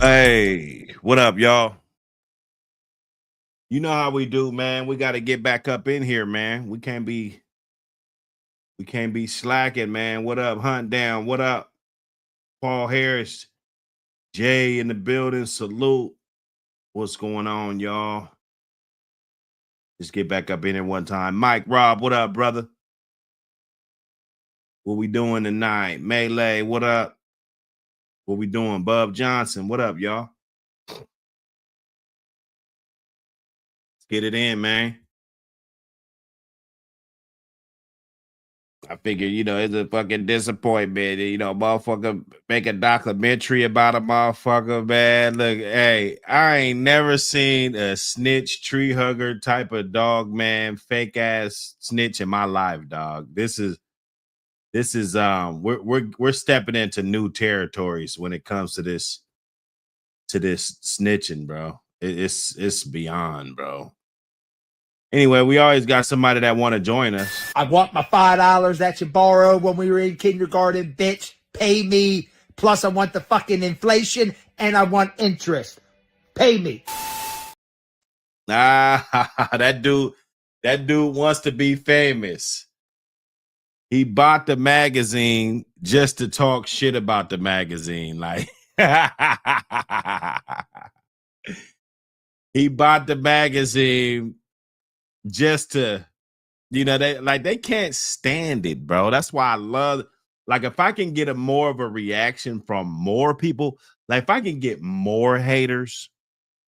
Hey, what up, y'all? You know how we do, man. We got to get back up in here, man. We can't be slacking, man. What up, Hunt Down? What up, Paul Harris? Jay in the building. Salute. What's going on, y'all? Just get back up in here one time. Mike Rob, what up, brother? What we doing tonight? Melee, what up? What we doing? Bub Johnson, what up, y'all? Let's get it in, man. I figure, it's a fucking disappointment. Motherfucker make a documentary about a motherfucker, man. Look, hey, I ain't never seen a snitch, tree hugger type of dog, man, fake ass snitch in my life, dog. This is we're stepping into new territories when it comes to this snitching, bro. It's beyond, bro. Anyway, we always got somebody that want to join us. I want my $5 that you borrowed when we were in kindergarten, bitch. Pay me. Plus, I want the fucking inflation and I want interest. Pay me. That dude wants to be famous. He bought the magazine just to talk shit about the magazine. Like he bought the magazine just to, they can't stand it, bro. That's why I love, like, if I can get more of a reaction from more people, like if I can get more haters,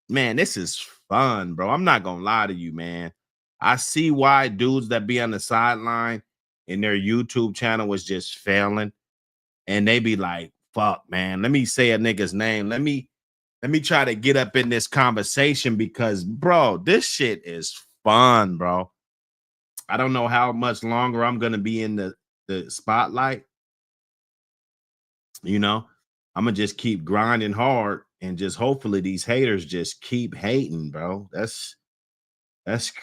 man, this is fun, bro. I'm not gonna lie to you, man. I see why dudes that be on the sideline and their YouTube channel was just failing, and they be like, fuck, man, let me say a nigga's name. Let me try to get up in this conversation because, bro, this shit is fun, bro. I don't know how much longer I'm gonna be in the spotlight. I'm gonna just keep grinding hard and just hopefully these haters just keep hating, bro. That's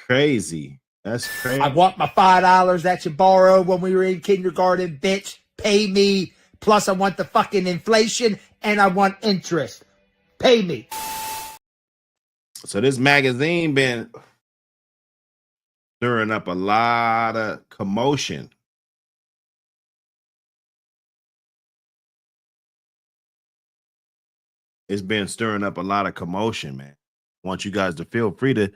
crazy. That's crazy. I want my $5 that you borrowed when we were in kindergarten, bitch. Pay me. Plus, I want the fucking inflation and I want interest. Pay me. So this magazine been stirring up a lot of commotion. It's been stirring up a lot of commotion, man. I want you guys to feel free to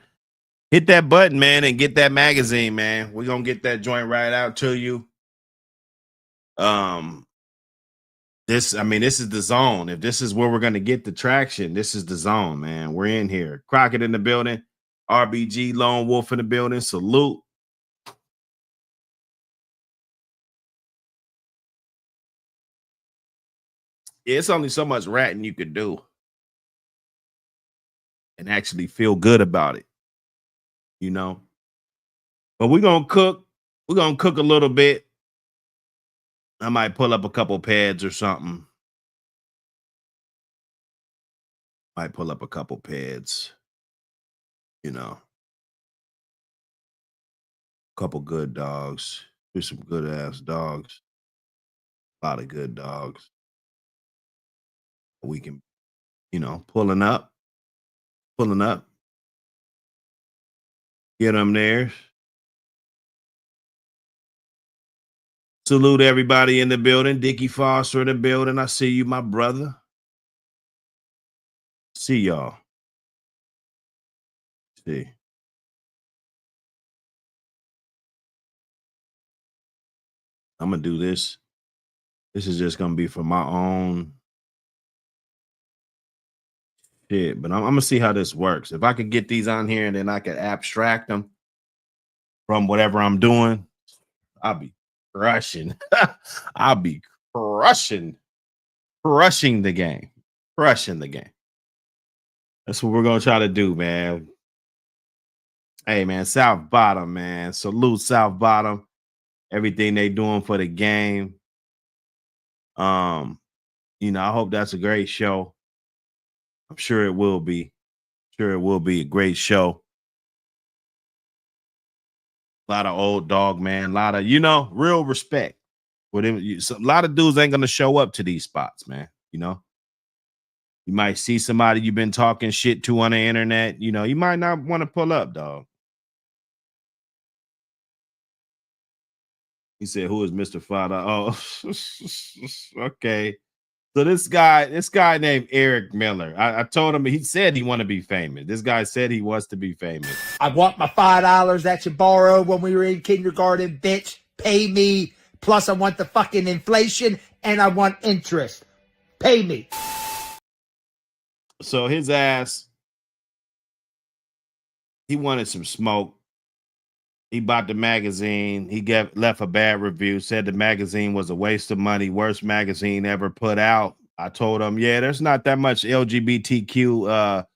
hit that button, man, and get that magazine, man. We're gonna get that joint right out to you. This is the zone. If this is where we're gonna get the traction, this is the zone, man. We're in here. Crockett in the building, RBG Lone Wolf in the building. Salute. It's only so much ratting you could do and actually feel good about it, But we're gonna cook. We're gonna cook a little bit. I might pull up a couple pads or something. Might pull up a couple pads. Couple good dogs. There's some good ass dogs. A lot of good dogs. We can, pulling up. Get them there. Salute everybody in the building. Dickie Foster in the building. I see you, my brother. See y'all. See. I'm going to do this. This is just going to be for my own shit. But I'm going to see how this works. If I could get these on here and then I could abstract them from whatever I'm doing, I'll be crushing. I'll be crushing the game. Crushing the game. That's what we're going to try to do, man. Hey, man, South Bottom, man. Salute South Bottom. Everything they doing for the game. I hope that's a great show. I'm sure it will be. Sure, it will be a great show. A lot of old dog, man. A lot of, real respect. For them. A lot of dudes ain't gonna show up to these spots, man. You might see somebody you've been talking shit to on the internet. You know, you might not want to pull up, dog. He said, "Who is Mr. Fada?" Oh, okay. So this guy named Eric Miller. I told him, he said he want to be famous. This guy said he wants to be famous. I want my $5 that you borrowed when we were in kindergarten, bitch. Pay me. Plus, I want the fucking inflation and I want interest. Pay me. So his ass, he wanted some smoke. He bought the magazine. He left a bad review, said the magazine was a waste of money, worst magazine ever put out. I told him, yeah, there's not that much LGBTQ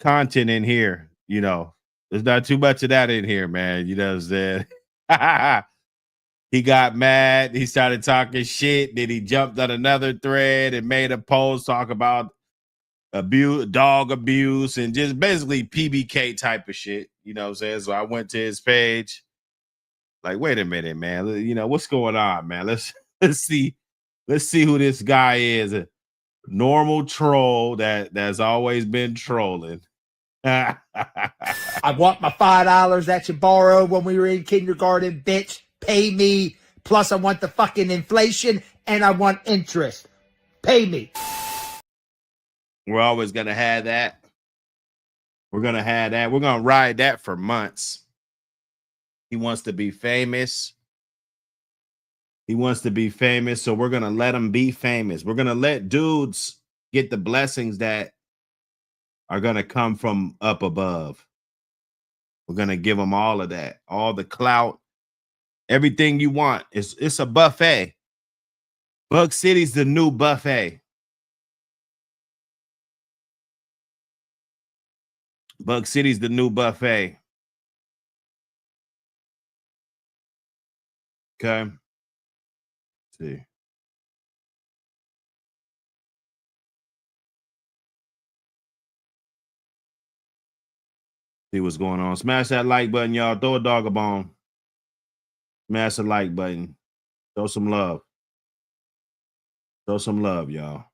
content in here. You know, there's not too much of that in here, man. You know what I'm saying? He got mad. He started talking shit. Then he jumped on another thread and made a post talk about dog abuse, and just basically PBK type of shit. You know what I'm saying? So I went to his page. Like, wait a minute, man. You know, what's going on, man? Let's see who this guy is. A normal troll that's always been trolling. I want my $5 that you borrowed when we were in kindergarten, bitch. Pay me. Plus, I want the fucking inflation and I want interest. Pay me. We're always going to have that. We're going to have that. We're going to ride that for months. He wants to be famous. He wants to be famous, so we're going to let him be famous. We're going to let dudes get the blessings that are going to come from up above. We're going to give them all of that, all the clout, everything you want. It's a buffet. Buckcity's the new buffet. Buckcity's the new buffet. Okay. Let's see. See what's going on. Smash that like button, y'all. Throw a dog a bone. Smash the like button. Show some love. Show some love, y'all.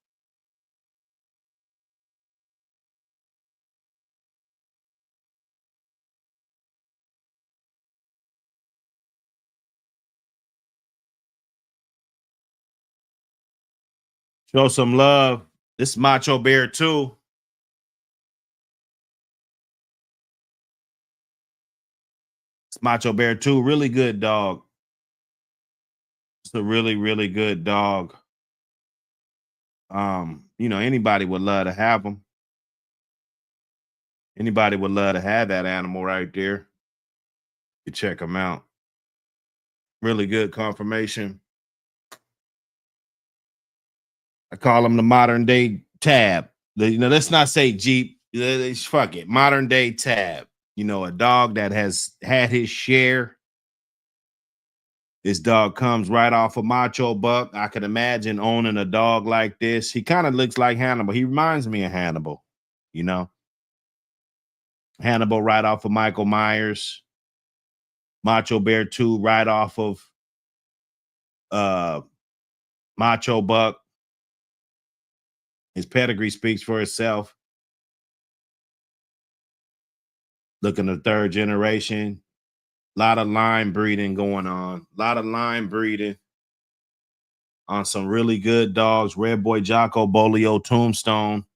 Show some love. This is Machobear II. It's Machobear II. Really good dog. It's a really, really good dog. You know, anybody would love to have him. Anybody would love to have that animal right there. You check him out. Really good conformation. I call him the modern day Tab. You know, let's not say Jeep. Fuck it. Modern day Tab. You know, a dog that has had his share. This dog comes right off of Macho Buck. I could imagine owning a dog like this. He kind of looks like Hannibal. He reminds me of Hannibal, you know. Hannibal right off of Michael Myers. Machobear II right off of Macho Buck. His pedigree speaks for itself. Looking at third generation. A lot of line breeding going on. A lot of line breeding on some really good dogs. Red Boy Jocko, Bolio, Tombstone.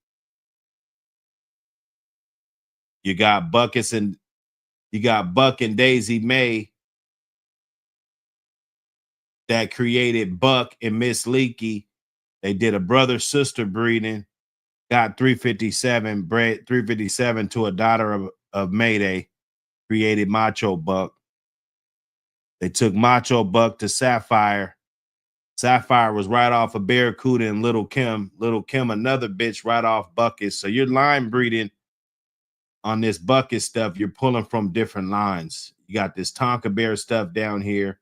You got Buck and Daisy May that created Buck and Miss Leakey. They did a brother-sister breeding. Got 357, bred 357 to a daughter of Mayday. Created Macho Buck. They took Macho Buck to Sapphire. Sapphire was right off of Barracuda and Little Kim. Little Kim, another bitch right off Bucket. So you're line breeding on this Bucket stuff. You're pulling from different lines. You got this Tonka Bear stuff down here.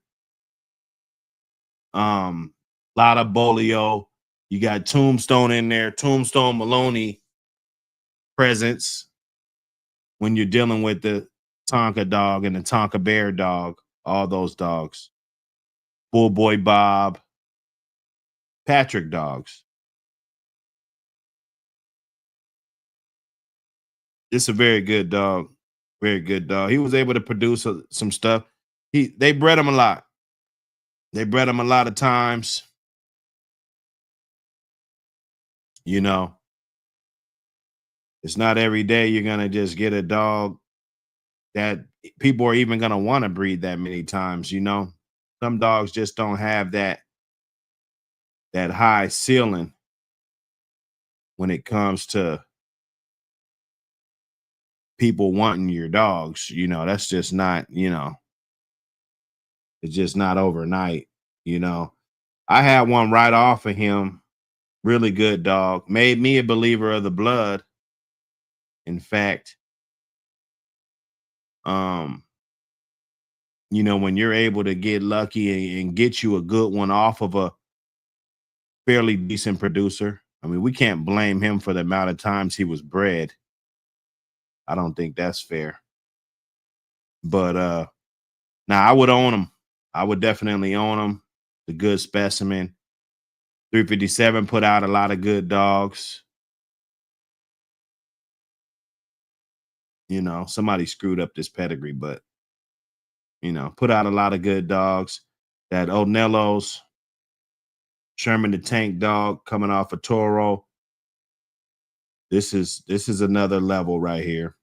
Lot of Bolio. You got Tombstone in there. Tombstone Maloney presence when you're dealing with the Tonka dog and the Tonka Bear dog. All those dogs. Bull Boy Bob. Patrick dogs. It's a very good dog. Very good dog. He was able to produce some stuff. They bred him a lot. They bred him a lot of times. You know, it's not every day you're gonna just get a dog that people are even gonna want to breed that many times. You know, some dogs just don't have that high ceiling when it comes to people wanting your dogs. You know, that's just not, you know, it's just not overnight. You know, I had one right off of him. Really good dog. Made me a believer of the blood. In fact, you know, when you're able to get lucky and get you a good one off of a fairly decent producer, I mean, we can't blame him for the amount of times he was bred. I don't think that's fair. But now I would own him. I would definitely own him. The good specimen. 357 put out a lot of good dogs. You know, somebody screwed up this pedigree, but you know, put out a lot of good dogs. That O'Nello's Sherman the Tank dog coming off a Toro. This is another level right here.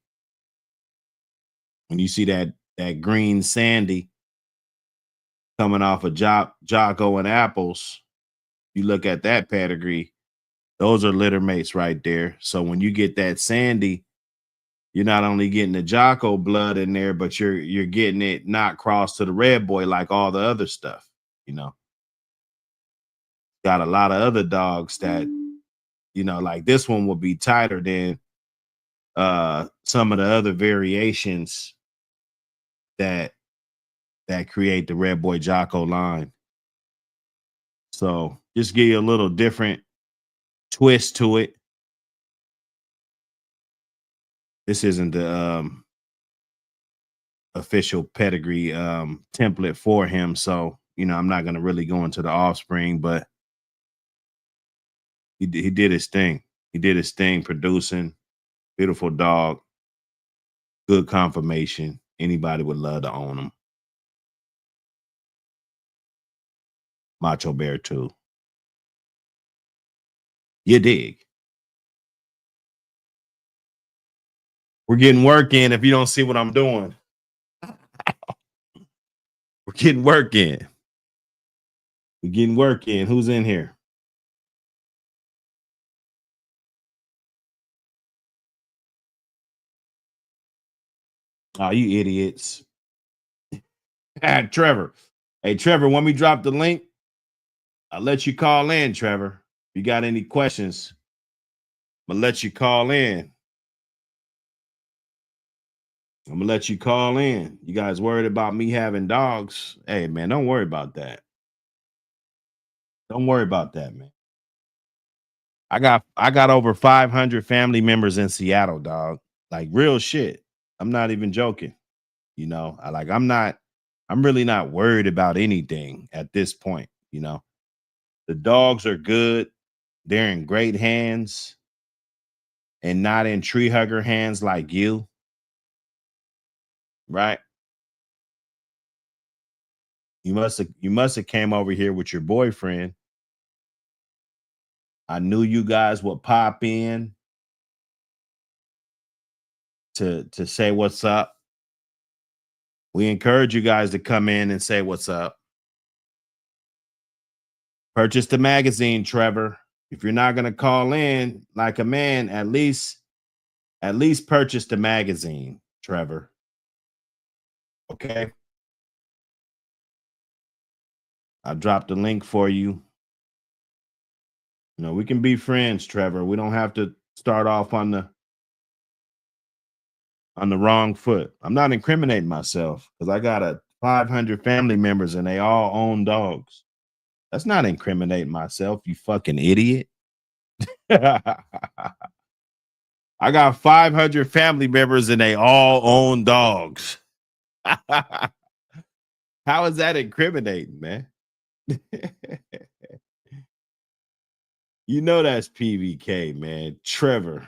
When you see that green Sandy coming off of Jocko and Apples, you look at that pedigree, those are litter mates right there. So when you get that Sandy, you're not only getting the Jocko blood in there, but you're getting it not crossed to the red boy like all the other stuff, you know. Got a lot of other dogs that, you know, like this one will be tighter than some of the other variations that create the red boy Jocko line. So just give you a little different twist to it. This isn't the official pedigree template for him, so you know I'm not going to really go into the offspring, but he did his thing. He did his thing producing. Beautiful dog. Good conformation. Anybody would love to own him. Machobear II. You dig? We're getting work in if you don't see what I'm doing. We're getting work in. We're getting work in. Who's in here? Oh, you idiots. Trevor. Hey, Trevor, when we drop the link, I'll let you call in, Trevor. If you got any questions, I'm going to let you call in. I'm going to let you call in. You guys worried about me having dogs? Hey, man, don't worry about that. Don't worry about that, man. I got over 500 family members in Seattle, dog. Like real shit. I'm not even joking. You know, I'm really not worried about anything at this point, you know. The dogs are good. They're in great hands and not in tree hugger hands like you. Right? You must have came over here with your boyfriend. I knew you guys would pop in to say what's up. We encourage you guys to come in and say what's up. Purchase the magazine, Trevor. If you're not going to call in like a man, at least purchase the magazine, Trevor. Okay? I dropped the link for you. You know, we can be friends, Trevor. We don't have to start off on the wrong foot. I'm not incriminating myself because I got 500 family members and they all own dogs. That's not incriminating myself, you fucking idiot. I got 500 family members and they all own dogs. How is that incriminating, man? You know that's PVK, man. Trevor.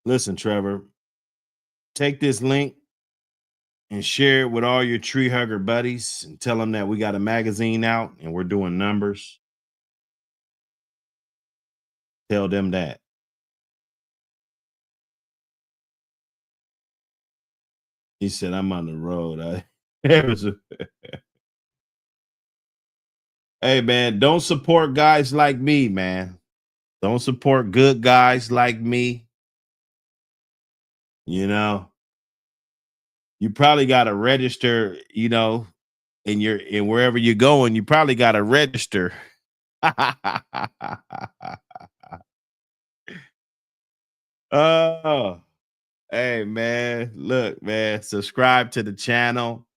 Listen, Trevor, take this link and share it with all your tree hugger buddies and tell them that we got a magazine out and we're doing numbers. Tell them that. He said, I'm on the road. Hey, man, don't support guys like me, man. Don't support good guys like me. You know, you probably got to register, you know, in wherever you're going, you probably got to register. Oh, hey, man, look, man, subscribe to the channel.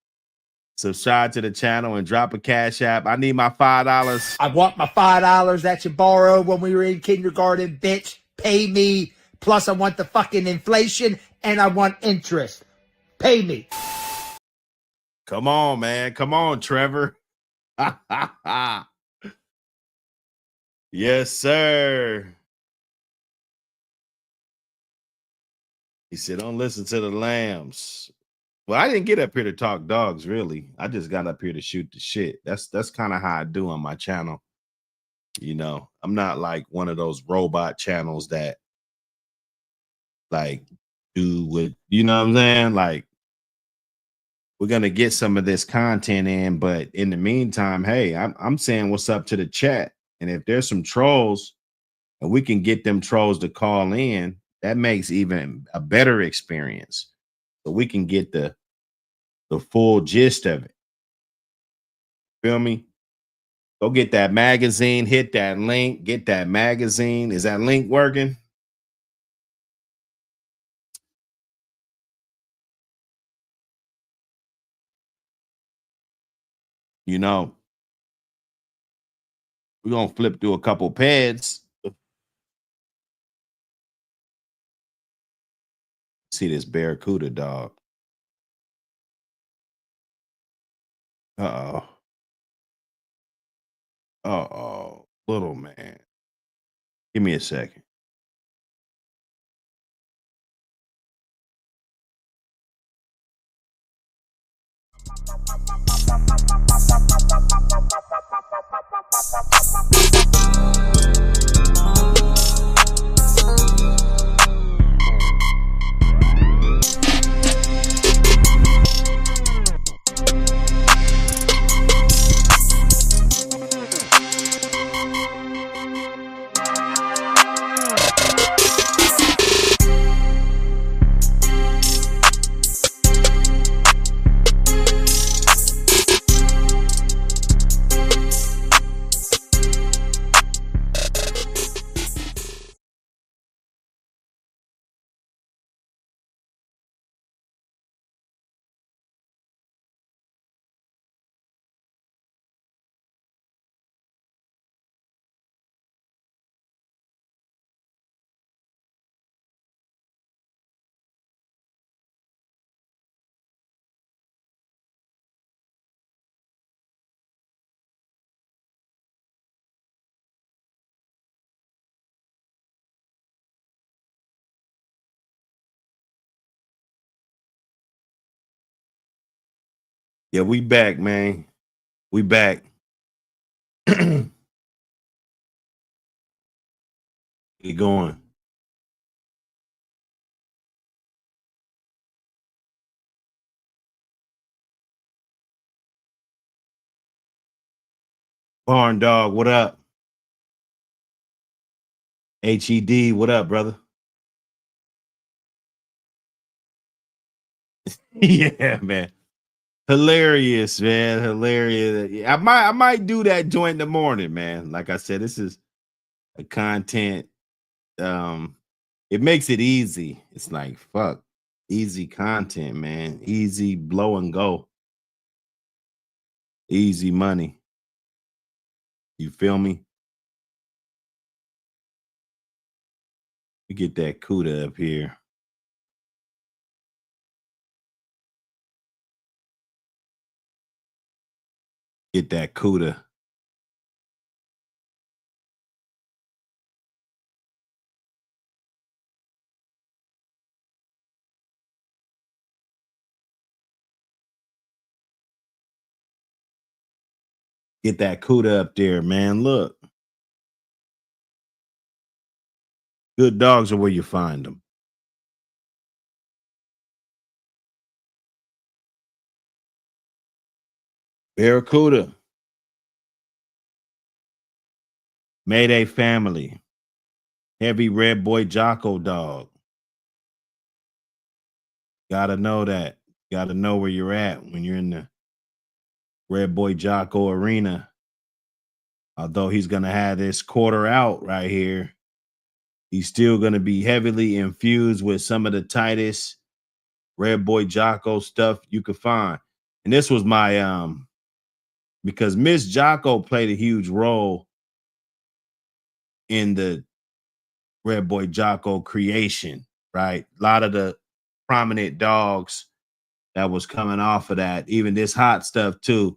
Subscribe to the channel and drop a cash app. I need my $5. I want my $5 that you borrowed when we were in kindergarten, bitch. Pay me. Plus, I want the fucking inflation and I want interest. Pay me. Come on, man. Come on, Trevor. Yes, sir. He said, don't listen to the lambs. Well, I didn't get up here to talk dogs, really. I just got up here to shoot the shit. That's kind of how I do on my channel. You know, I'm not like one of those robot channels that like do what, you know what I'm saying? Like, we're gonna get some of this content in, but in the meantime, hey, I'm saying what's up to the chat. And if there's some trolls and we can get them trolls to call in, that makes even a better experience. So we can get the full gist of it. Feel me? Go get that magazine, hit that link, get that magazine. Is that link working? You know, we're gonna flip through a couple pads. See this Barracuda dog. Uh-oh. Uh-oh. Little man. Give me a second. Yeah, we back, man. We back. We going. Barn dog, what up? HED, what up, brother? Yeah, man. Hilarious, man. Hilarious. I might do that joint in the morning, man. Like I said, this is a content. It makes it easy. It's like fuck. Easy content, man. Easy blow and go. Easy money. You feel me? We get that CUDA up here. Get that CUDA. Get that CUDA up there, man. Look. Good dogs are where you find them. Barracuda. Mayday family. Heavy red boy Jocko dog. Gotta know that. Gotta know where you're at when you're in the red boy Jocko arena. Although he's gonna have this quarter out right here, he's still gonna be heavily infused with some of the tightest red boy Jocko stuff you could find. And this was my because Miss Jocko played a huge role in the red boy Jocko creation, right? A lot of the prominent dogs that was coming off of that, even this hot stuff too,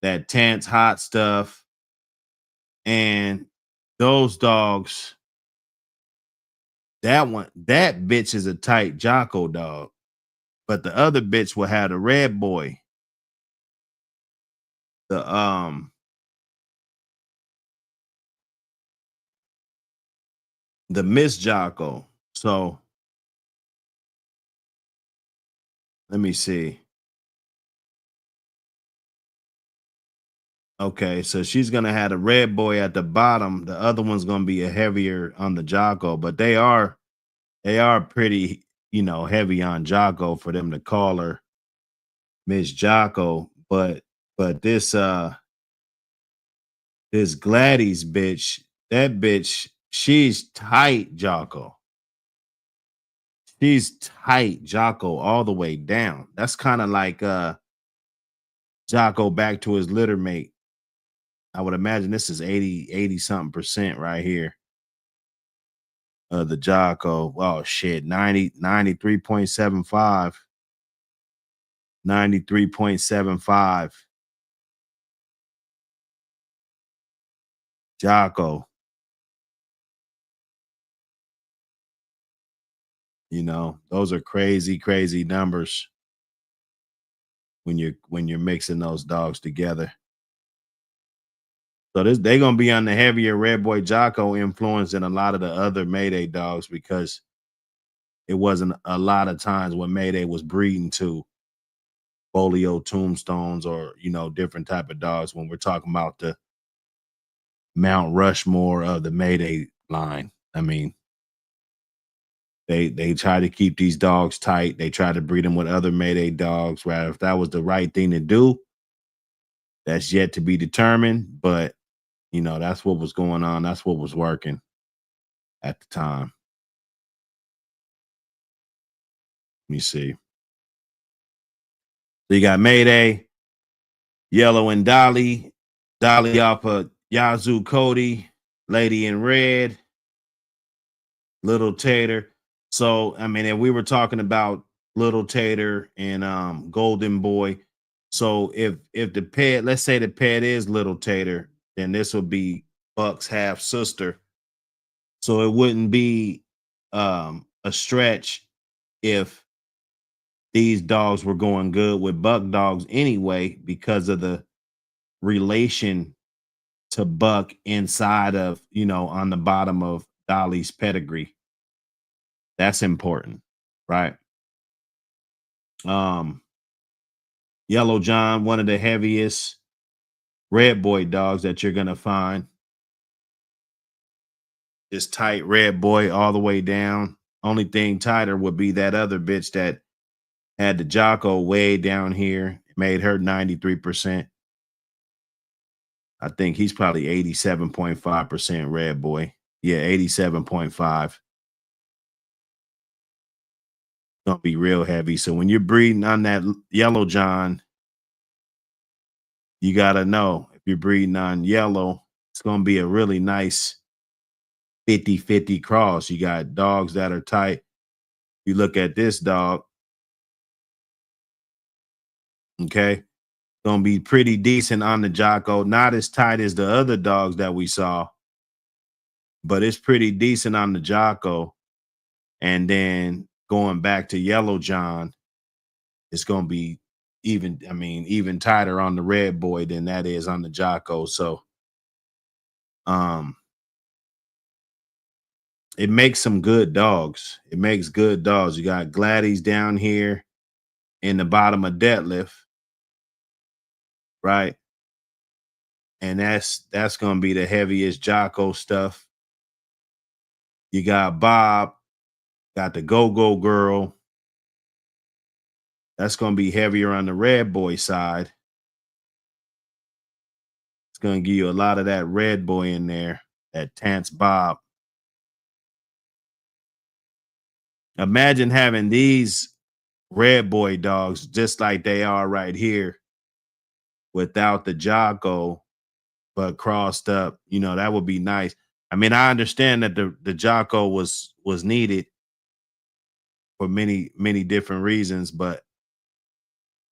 that tense hot stuff. And those dogs, that bitch is a tight Jocko dog. But the other bitch will have the red boy. The Miss Jocko. So let me see. Okay, so she's gonna have a red boy at the bottom. The other one's gonna be a heavier on the Jocko, but they are pretty, heavy on Jocko for them to call her Miss Jocko. But this Gladys bitch, that bitch, she's tight Jocko. She's tight Jocko all the way down. That's kind of like Jocko back to his litter mate. I would imagine this is 80 something percent right here. The Jocko. Oh shit, 93.75. 93.75. Jocko. Those are crazy, crazy numbers when you're mixing those dogs together. So they're gonna be on the heavier red boy Jocko influence than a lot of the other Mayday dogs, because it wasn't a lot of times when Mayday was breeding to folio tombstones or different type of dogs. When we're talking about the Mount Rushmore of the Mayday line, I mean, they try to keep these dogs tight. They try to breed them with other Mayday dogs. Right? If that was the right thing to do, that's yet to be determined. But that's what was going on. That's what was working at the time. Let me see. So you got Mayday, Yellow and Dolly, Dolly off of Yazoo Cody, Lady in Red, Little Tater. So I mean, if we were talking about Little Tater and Golden Boy, so if the pet, let's say the pet is Little Tater, then this would be Buck's half sister. So it wouldn't be a stretch if these dogs were going good with Buck dogs anyway, because of the relation to Buck inside of, on the bottom of Dolly's pedigree. That's important, right? Yellow John, one of the heaviest red boy dogs that you're gonna find. This tight red boy all the way down. Only thing tighter would be that other bitch that had the Jocko way down here, made her 93%. I think he's probably 87.5% red boy. Yeah, 87.5. Gonna be real heavy. So when you're breeding on that Yellow John, you gotta know, if you're breeding on yellow, it's gonna be a really nice 50-50 cross. You got dogs that are tight. You look at this dog, okay, gonna be pretty decent on the Jocko. Not as tight as the other dogs that we saw, but it's pretty decent on the Jocko. And then going back to Yellow John, it's gonna be even tighter on the red boy than that is on the Jocko. So it makes some good dogs. It makes good dogs. You got Gladys down here in the bottom of Deadlift, right? And that's gonna be the heaviest Jocko stuff. You got Bob, got the Go-Go Girl. That's gonna be heavier on the red boy side. It's gonna give you a lot of that red boy in there, that Tance Bob. Imagine having these red boy dogs just like they are right here without the Jocko, but crossed up. You know, that would be nice. I mean, I understand that the Jocko was needed for many different reasons, but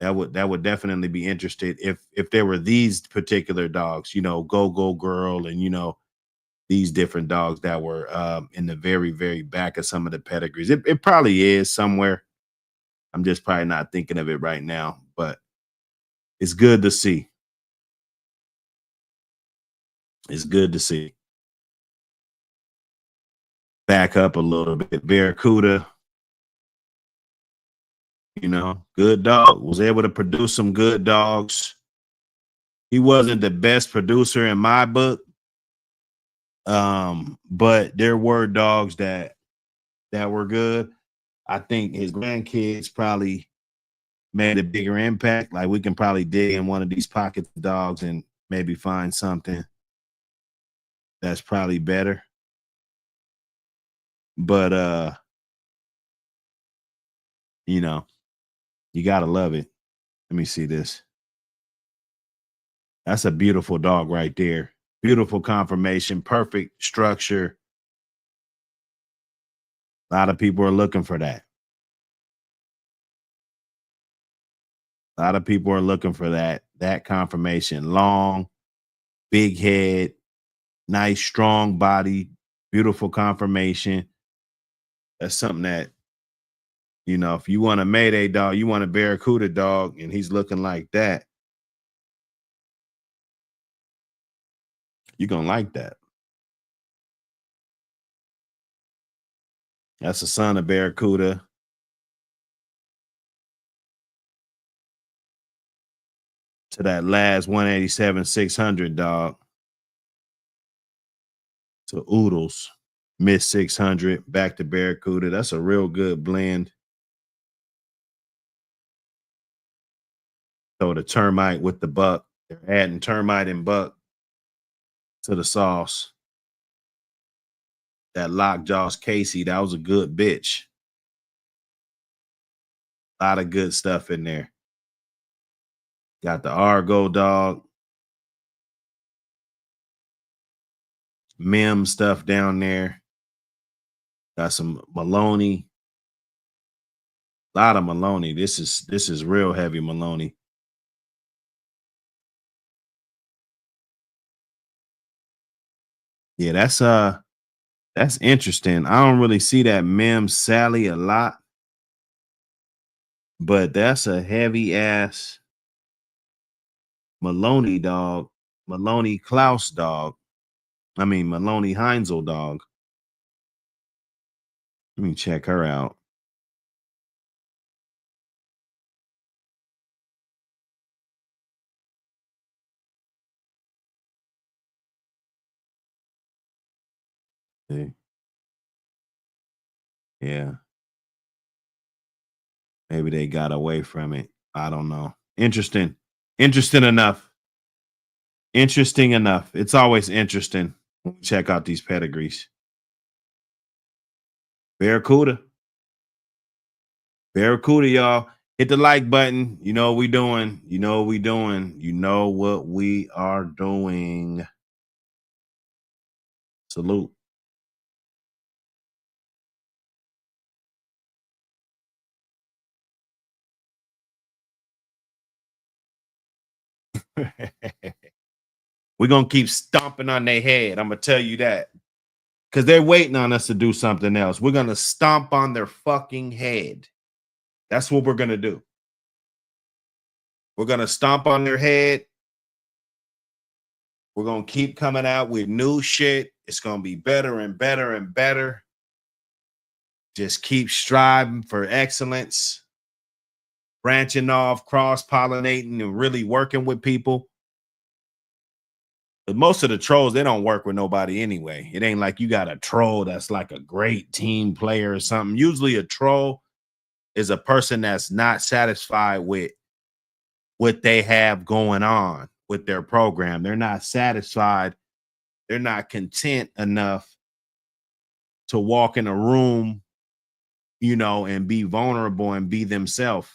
that would definitely be interested if there were these particular dogs, you know, Go-Go Girl, and you know, these different dogs that were in the very back of some of the pedigrees. It probably is somewhere. I'm just probably not thinking of it right now, but it's good to see. It's good to see. Back up a little bit. Barracuda, you know, good dog. Was able to produce some good dogs. He wasn't the best producer in my book, but there were dogs that were good. I think his grandkids probably made a bigger impact. Like we can probably dig in one of these pocket dogs and maybe find something that's probably better. But you know, you gotta love it. Let me see this. That's a beautiful dog right there. Beautiful conformation, perfect structure. A lot of people are looking for that. A lot of people are looking for that conformation. Long, big head, nice, strong body, beautiful conformation. That's something that, you know, if you want a Mayday dog, you want a Barracuda dog, and he's looking like that, you're gonna like that. That's the son of Barracuda. To that last 187-600 dog. To Oodles, Miss 600, back to Barracuda. That's a real good blend. So the termite with the buck. They're adding termite and buck to the sauce. That Lockjaw's Casey, that was a good bitch. A lot of good stuff in there. Got the Argo dog. Mim stuff down there. Got some Maloney. A lot of Maloney. This is real heavy Maloney. Yeah, that's interesting. I don't really see that Mim Sally a lot, but that's a heavy ass Maloney dog. Maloney Klaus dog. I mean Maloney Heinzel dog. Let me check her out. See? Yeah. Maybe they got away from it. I don't know. Interesting. Interesting enough. Interesting enough. It's always interesting when we check out these pedigrees. Barracuda. Barracuda, y'all. Hit the like button. You know what we doing. You know what we doing. You know what we are doing. Salute. We're going to keep stomping on their head. I'm going to tell you that. Because they're waiting on us to do something else. We're going to stomp on their fucking head. That's what we're going to do. We're going to stomp on their head. We're going to keep coming out with new shit. It's going to be better and better and better. Just keep striving for excellence, branching off, cross-pollinating, and really working with people. But most of the trolls, they don't work with nobody anyway. It ain't like you got a troll that's like a great team player or something. Usually a troll is a person that's not satisfied with what they have going on with their program. They're not satisfied. They're not content enough to walk in a room, you know, and be vulnerable and be themselves.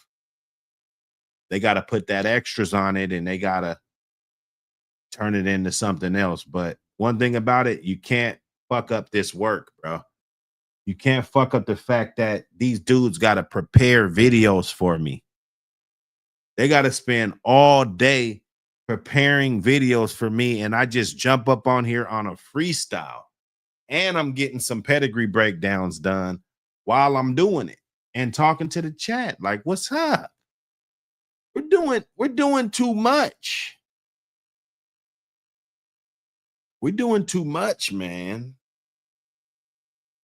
They got to put that extras on it and they got to turn it into something else. But one thing about it, you can't fuck up this work, bro. You can't fuck up the fact that these dudes got to prepare videos for me. They got to spend all day preparing videos for me, and I just jump up on here on a freestyle. And I'm getting some pedigree breakdowns done while I'm doing it and talking to the chat. Like, what's up? We're doing too much. We're doing too much, man.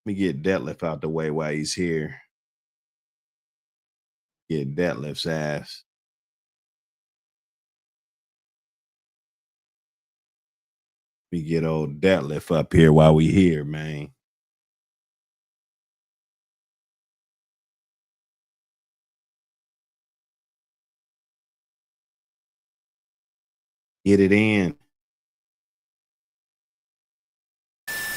Let me get Deadlift out the way while he's here. Get Deadlift's ass. We get old Deadlift up here while we here, man. Get it in.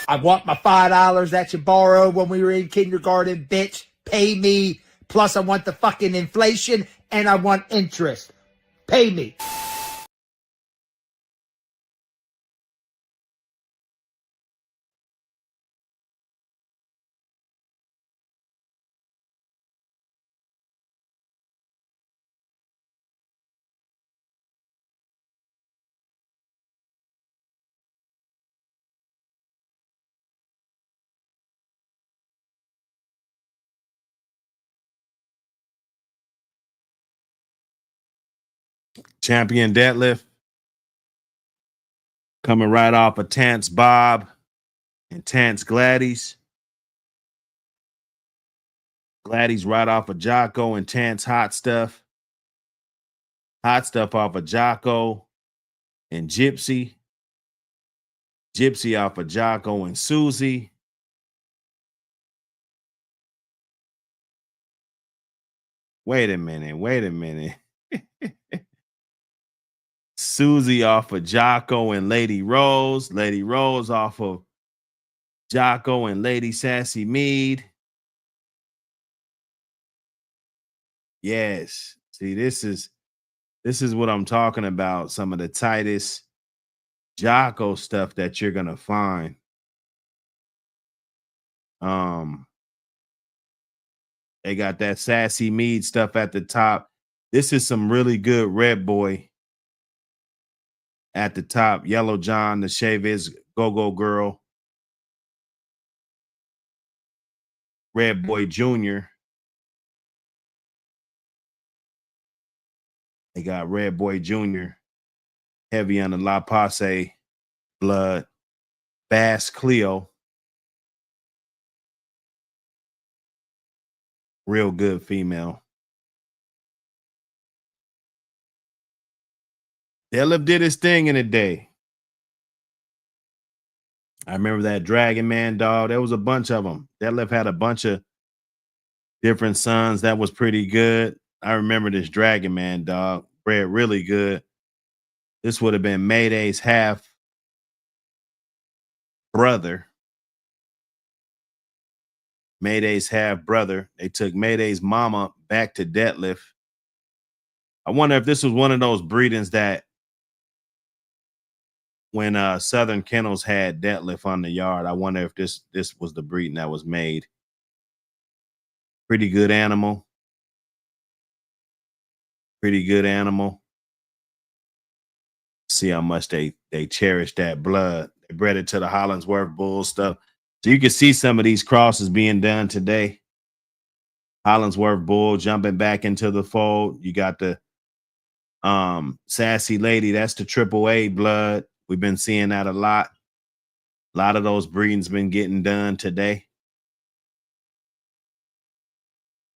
I want my $5 that you borrowed when we were in kindergarten, bitch. Pay me. Plus, I want the fucking inflation and I want interest. Pay me. Champion Deadlift. Coming right off of Tance Bob and Tance Gladys. Gladys right off of Jocko and Tance Hot Stuff. Hot Stuff off of Jocko and Gypsy. Gypsy off of Jocko and Susie. Wait a minute. Susie off of Jocko and Lady Rose. Lady Rose off of Jocko and Lady Sassy Mead. Yes. See, this is what I'm talking about. Some of the tightest Jocko stuff that you're gonna find. They got that Sassy Mead stuff at the top. This is some really good Red Boy at the top. Yellow John, the Chavez Go-Go Girl. Red Boy Jr. They got Red Boy Jr. heavy on the La Passe blood. Bass Cleo. Real good female. Deadlift did his thing in a day. I remember that Dragon Man dog. There was a bunch of them. Deadlift had a bunch of different sons. That was pretty good. I remember this Dragon Man dog. Bred really good. This would have been Mayday's half brother. Mayday's half brother. They took Mayday's mama back to Deadlift. I wonder if this was one of those breedings that when Southern Kennels had Deadlift on the yard, I wonder if this was the breeding that was made. Pretty good animal. Pretty good animal. See how much they cherish that blood. They bred it to the Hollingsworth Bull stuff. So you can see some of these crosses being done today. Hollingsworth Bull jumping back into the fold. You got the Sassy Lady, that's the AAA blood. We've been seeing that a lot. A lot of those breedings been getting done today.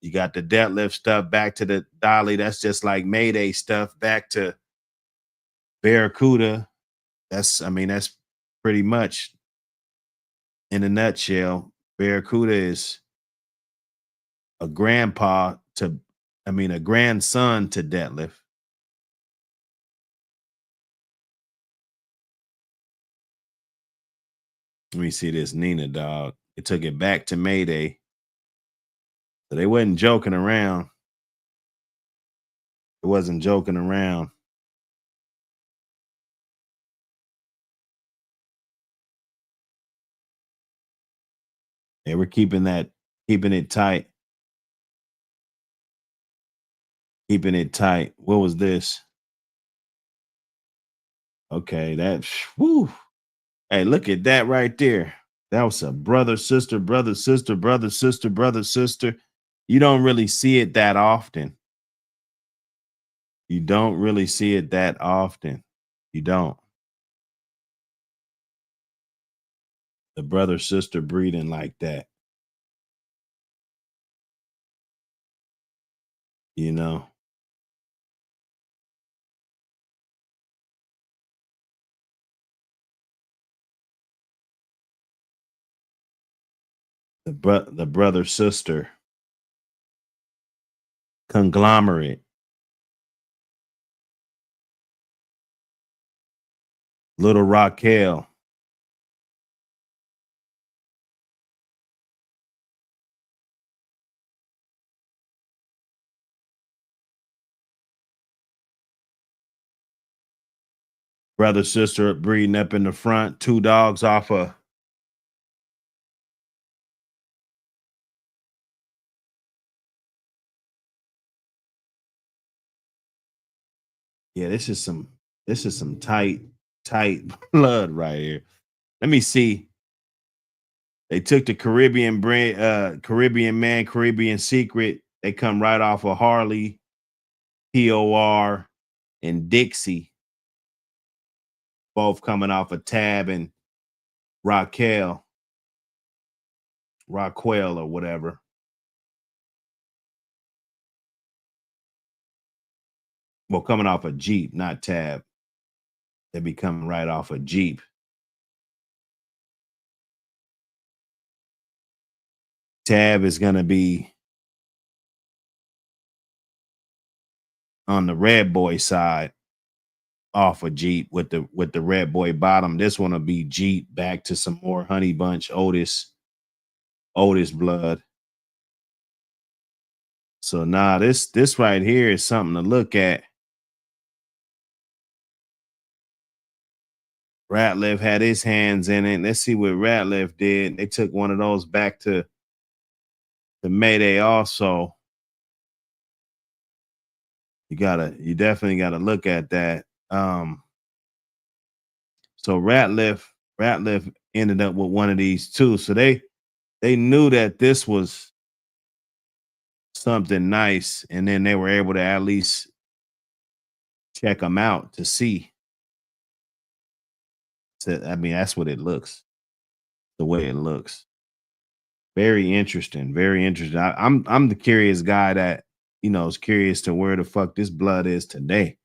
You got the Deadlift stuff back to the Dolly. That's just like Mayday stuff back to Barracuda. That's pretty much in a nutshell. Barracuda is a grandson to Deadlift. Let me see this Nina dog. It took it back to Mayday. So they wasn't joking around. It wasn't joking around. They were keeping it tight. Keeping it tight. What was this? Okay, that whoo. Hey, look at that right there. That was a brother, sister, brother, sister, brother, sister, brother, sister. You don't really see it that often. You don't really see it that often. You don't. The brother, sister breeding like that. You know. The brother, sister conglomerate. Little Raquel. Brother, sister breeding up in the front. Two dogs off of yeah, this is some tight blood right here. Let me see. They took the Caribbean brand, Caribbean Man, Caribbean Secret. They come right off of Harley, POR, and Dixie. Both coming off of Tab and Raquel or whatever. Well, coming off a Jeep, not Tab. They be coming right off a Jeep. Tab is going to be on the Red Boy side off a Jeep with the Red Boy bottom. This one will be Jeep back to some more Honey Bunch Otis blood. So this right here is something to look at. Ratliff had his hands in it. Let's see what Ratliff did. They took one of those back to the Mayday also. You definitely gotta look at that. So Ratliff ended up with one of these too. So they knew that this was something nice, and then they were able to at least check them out to see. So, that's what it looks. The way it looks. Very interesting. Very interesting. I'm the curious guy that is curious to where the fuck this blood is today.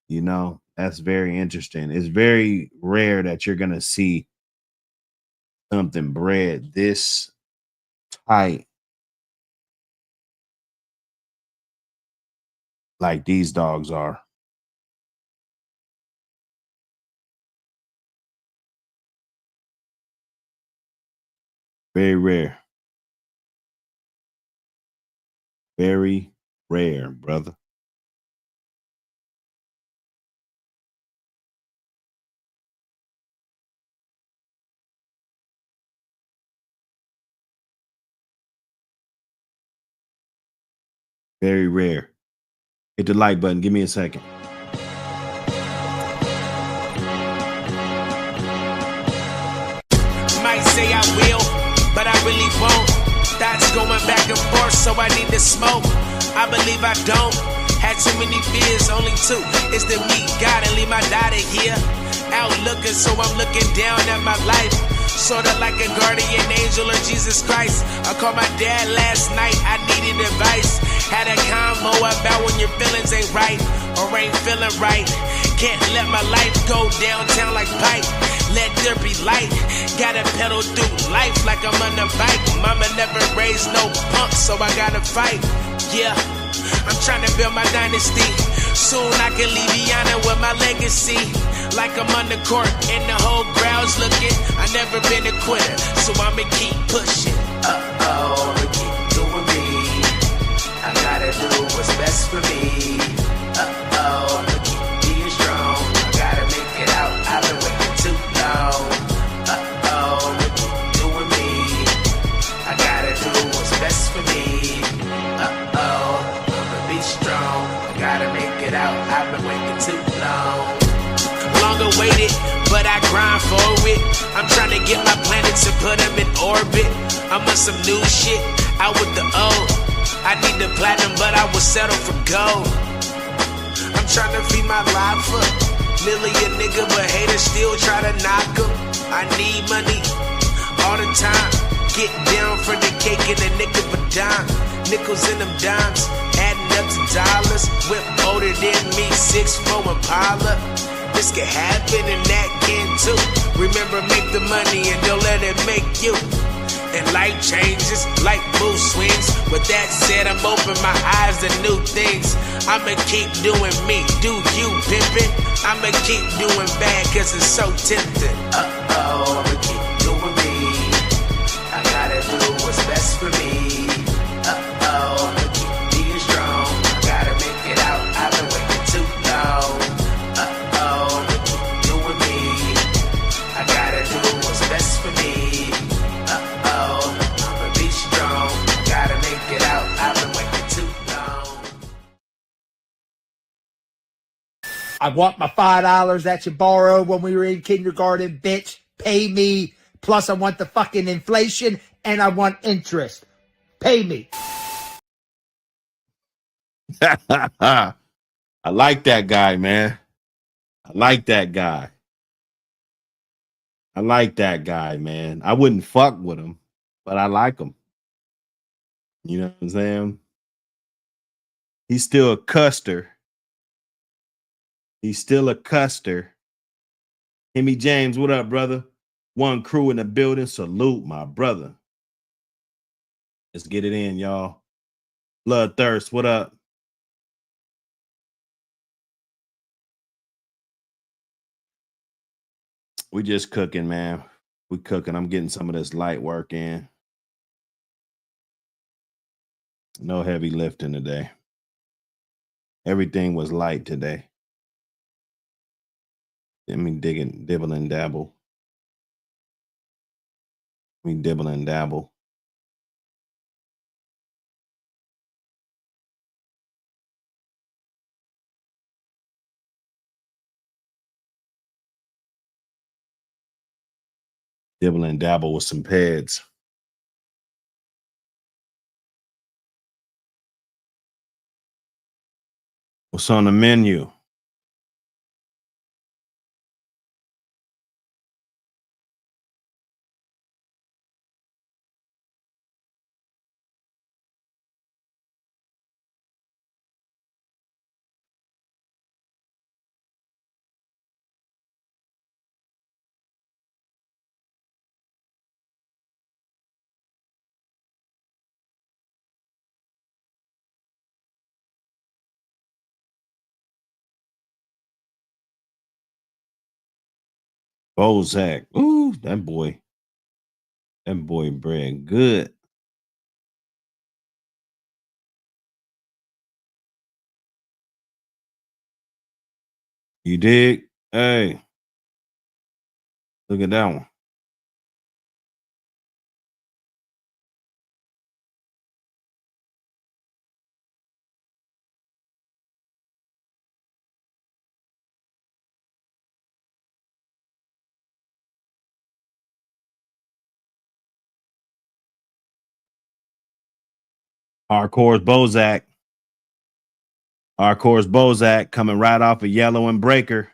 That's very interesting. It's very rare that you're gonna see something bred this tight like these dogs are. Very rare. Very rare, brother. Very rare. Hit the like button. Give me a second. Might say I will, but I really won't. That's going back and forth, so I need to smoke. I believe I don't. Had too many fears, only two. It's to meet God and leave my daughter here. Out looking, so I'm looking down at my life. Sorta like a guardian angel of Jesus Christ. I called my dad last night, I needed advice. Had a combo about when your feelings ain't right or ain't feeling right. Can't let my life go downtown like pipe. Let there be light. Gotta pedal through life like I'm on a bike. Mama never raised no punk, so I gotta fight. Yeah, I'm trying to build my dynasty. Soon I can leave Vienna with my legacy. Like I'm on the court and the whole crowd's looking. I never been a quitter, so I'ma keep pushing. Uh-oh, I'ma keep doing me. I gotta do what's best for me. Uh-oh, I'ma keep being strong. I gotta make it out, I've been waiting too long. Uh-oh, I'ma keep doing me. I gotta do what's best for me. Uh-oh, I'ma be strong. I gotta make it out, I've been waiting too long. Long awaited, but I grind for it. I'm trying to get my planets and put them in orbit. I'm on some new shit, out with the old. I need the platinum, but I will settle for gold. I'm trying to feed my life up. Million nigga, but haters still try to knock 'em. I need money all the time. Get down for the cake and the nick of a dime. Nickels in them dimes, adding up to dollars. Whip older than me, 6'4" Impala. This can happen and that can too. Remember, make the money and don't let it make you. And life changes like mood swings. With that said, I'm open my eyes to new things. I'ma keep doing me, do you pimpin'? I'ma keep doing bad cause it's so tempting. Uh-oh, I'ma keep doing me. I gotta do what's best for me. Uh-oh, I'ma keep being strong. I gotta make it out, I've been waiting too long. Uh-oh, I'ma keep doing me. I gotta do what's best for me. Uh-oh, I'ma be strong. I gotta make it out, I've been waiting too long. I want my $5 that you borrowed when we were in kindergarten, bitch. Pay me. Plus, I want the fucking inflation and I want interest. Pay me. I like that guy, man. I like that guy. I like that guy, man. I wouldn't fuck with him, but I like him. You know what I'm saying? He's still a custer. He's still a custer. Himmy James, what up, brother? One crew in the building. Salute, my brother. Let's get it in, y'all. Bloodthirst, what up? We just cooking, man. We cooking. I'm getting some of this light work in. No heavy lifting today. Everything was light today. Let me dibble and dabble. We dibble and dabble. Dibble and dabble with some pads. What's on the menu? Bozac. Ooh, that boy bread good. You dig? Hey, look at that one. Hardcore's Bozac. Of course, Bozac coming right off of Yellow and Breaker.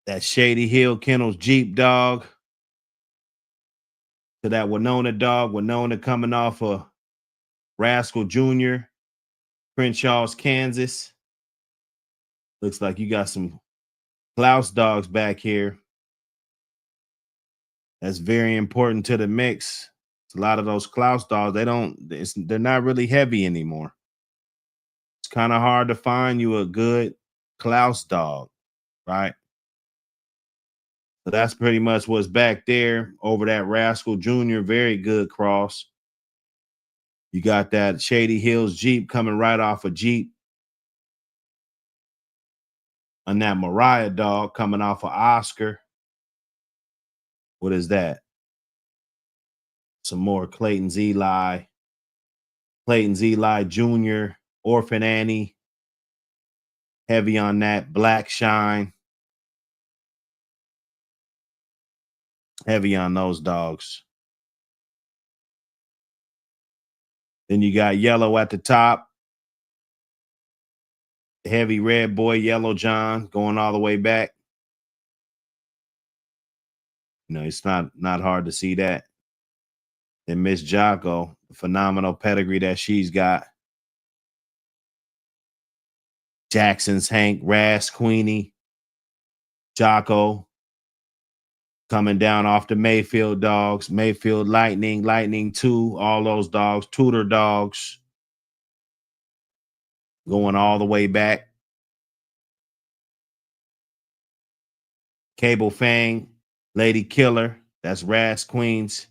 That Shady Hill Kennels Jeep dog. To that Winona dog. Winona coming off of Rascal Jr., Prince Charles, Kansas. Looks like you got some Klaus dogs back here. That's very important to the mix. It's a lot of those Klaus dogs, they're not really heavy anymore. It's kind of hard to find you a good Klaus dog, right? So that's pretty much what's back there over that Rascal Jr. Very good cross. You got that Shady Hills Jeep coming right off a Jeep. And that Mariah dog coming off of Oscar. What is that? Some more Clayton's Eli. Clayton's Eli Jr., Orphan Annie. Heavy on that. Black Shine. Heavy on those dogs. Then you got Yellow at the top. Heavy Red Boy, Yellow John, going all the way back. You know, it's not hard to see that. Then Miss Jocko, the phenomenal pedigree that she's got. Jackson's Hank, Ras Queenie, Jocko coming down off the Mayfield dogs, Mayfield Lightning, Lightning 2, all those dogs, Tudor dogs going all the way back. Cable Fang, Lady Killer, that's Ras Queen's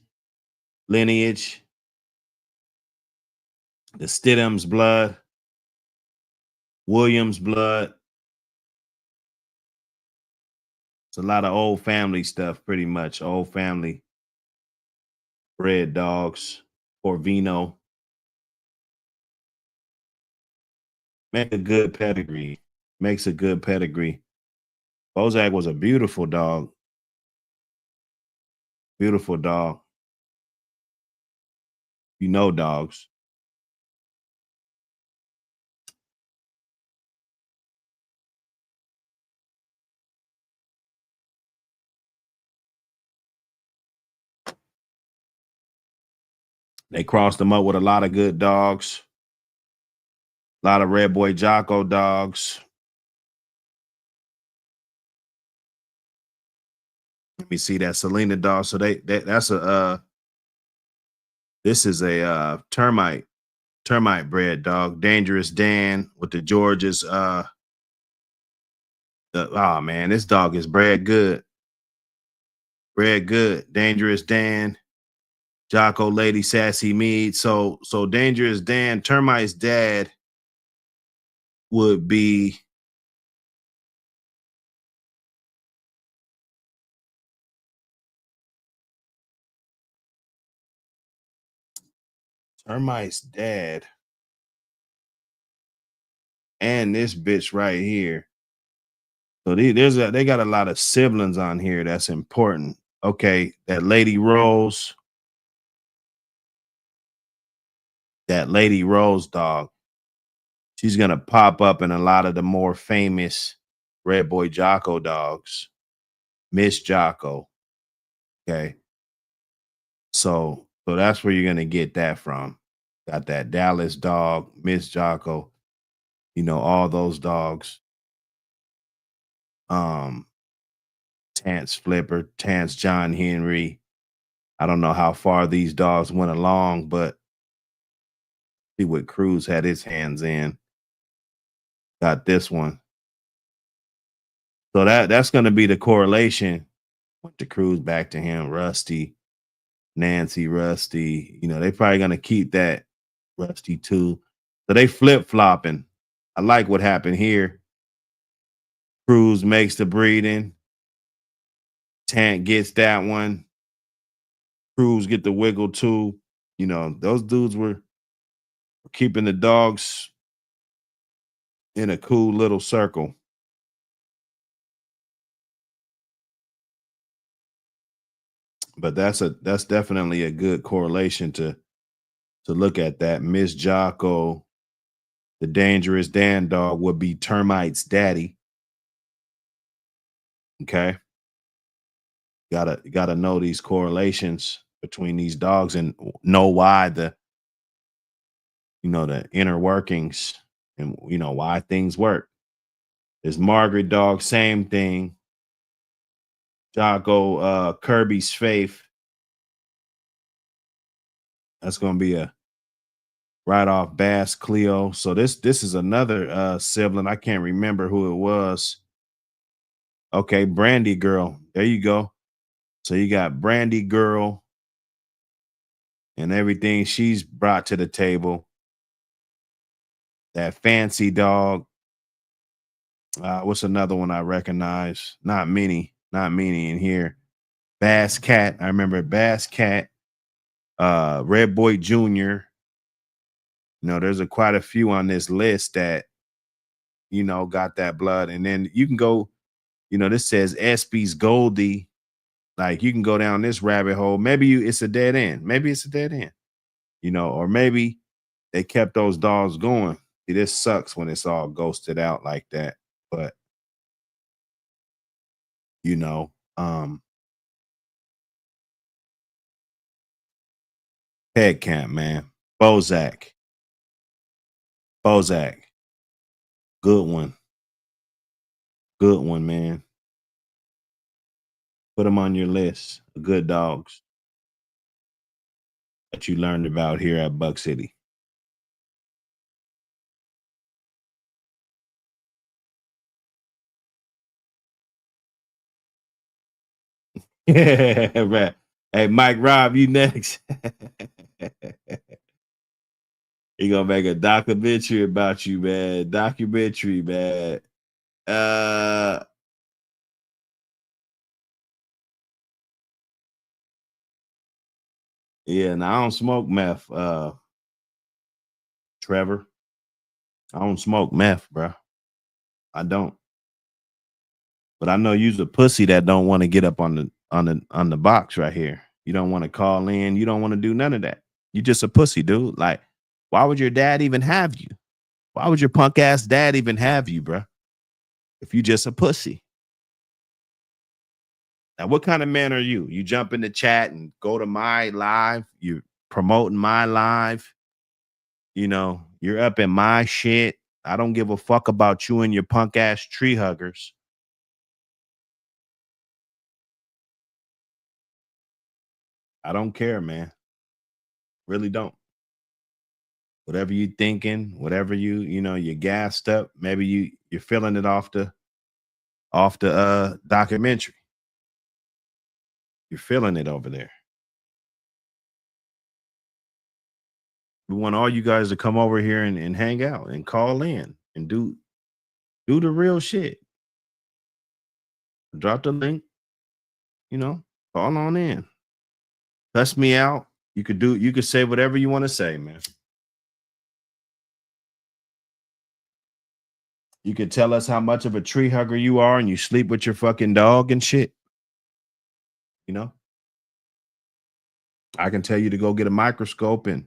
lineage. The Stidham's blood, Williams blood. It's a lot of old family stuff, pretty much. Old family. Red dogs. Corvino. Make a good pedigree. Makes a good pedigree. Bozac was a beautiful dog. Beautiful dog. You know dogs. They crossed them up with a lot of good dogs. A lot of Red Boy Jocko dogs. Let me see that Selena dog. So that's a this is a termite bred dog. Dangerous Dan with the Georges. Oh man, this dog is bred good. Bred good. Dangerous Dan. Jocko Lady Sassy Mead. So Dangerous Dan, Termite's dad would be Termite's dad. And this bitch right here. So they got a lot of siblings on here. That's important. Okay, that Lady Rose. That Lady Rose dog. She's gonna pop up in a lot of the more famous Red Boy Jocko dogs. Miss Jocko. Okay. So that's where you're gonna get that from. Got that Dallas dog, Miss Jocko, you know, all those dogs. Tance Flipper, Tance John Henry. I don't know how far these dogs went along, but see what Cruz had his hands in. Got this one. So that's gonna be the correlation. Went to Cruz, back to him, Rusty, Nancy, Rusty. You know, they probably gonna keep that Rusty too. So they flip-flopping. I like what happened here. Cruz makes the breeding. Tant gets that one. Cruz get the wiggle too. You know, those dudes were keeping the dogs in a cool little circle. But that's definitely a good correlation to look at that. Miss Jocko, the dangerous Dan dog, would be Termite's daddy. Okay. Gotta know these correlations between these dogs and know why the inner workings and why things work. There's Margaret dog, same thing. Jocko, Kirby's Faith. That's gonna be a right off Bass Cleo. So this is another sibling. I can't remember who it was. Okay, Brandy Girl. There you go. So you got Brandy Girl and everything she's brought to the table. That Fancy dog. What's another one I recognize? Not many in here. Bass Cat. I remember Bass Cat. Red Boy Jr. There's quite a few on this list that got that blood. And then you can go, this says Espy's Goldie. Like you can go down this rabbit hole. Maybe it's a dead end. Or maybe they kept those dogs going. See, this sucks when it's all ghosted out like that. But head camp, man. Bozac. Good one, man. Put them on your list of good dogs that you learned about here at Buckcity. Yeah, right. Hey, Mike Rob, you next. He gonna make a documentary about you, man. Yeah, now I don't smoke meth, Trevor. I don't smoke meth, bro. I don't. But I know you's a pussy that don't want to get up on the box right here. You don't want to call in. You don't want to do none of that. You just a pussy, dude. Like, why would your dad even have you? Why would your punk ass dad even have you, bro? If you just a pussy. Now, what kind of man are you? You jump in the chat and go to my live. You're promoting my live. You're up in my shit. I don't give a fuck about you and your punk ass tree huggers. I don't care, man. Really don't. Whatever you thinking, whatever you're gassed up. Maybe you're feeling it off the documentary. You're feeling it over there. We want all you guys to come over here and hang out and call in and do the real shit. Drop the link, call on in. Cuss me out. You could say whatever you want to say, man. You could tell us how much of a tree hugger you are and you sleep with your fucking dog and shit. I can tell you to go get a microscope and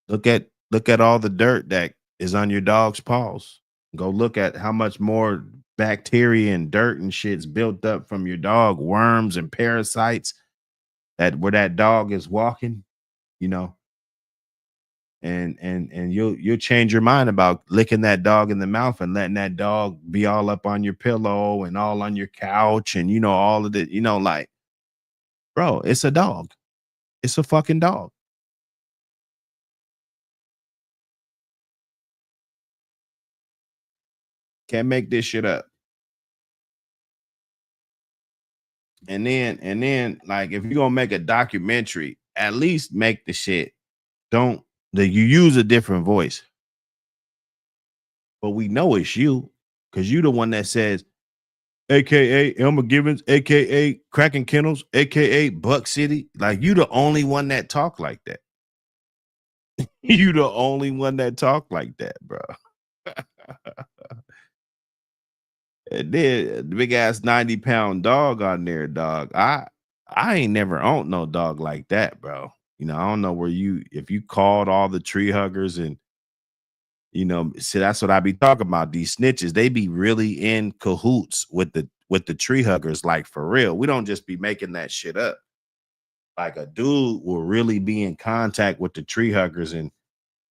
look at all the dirt that is on your dog's paws. Go look at how much more bacteria and dirt and shit's built up from your dog, worms and parasites where that dog is walking, and you'll change your mind about licking that dog in the mouth and letting that dog be all up on your pillow and all on your couch and all of it, like, bro, it's a dog. It's a fucking dog. Can't make this shit up. And then like if you're gonna make a documentary, at least make the shit. Don't that you use a different voice. But we know it's you, because you the one that says, AKA Elmer Givens, AKA Cracking Kennels, AKA Buckcity. Like you the only one that talk like that. You the only one that talk like that, bro. It did. The big ass 90-pound dog on there, dog. I ain't never owned no dog like that, bro. You know, I don't know where if you called all the tree huggers and see, that's what I be talking about. These snitches, they be really in cahoots with the tree huggers, like for real. We don't just be making that shit up. Like a dude will really be in contact with the tree huggers and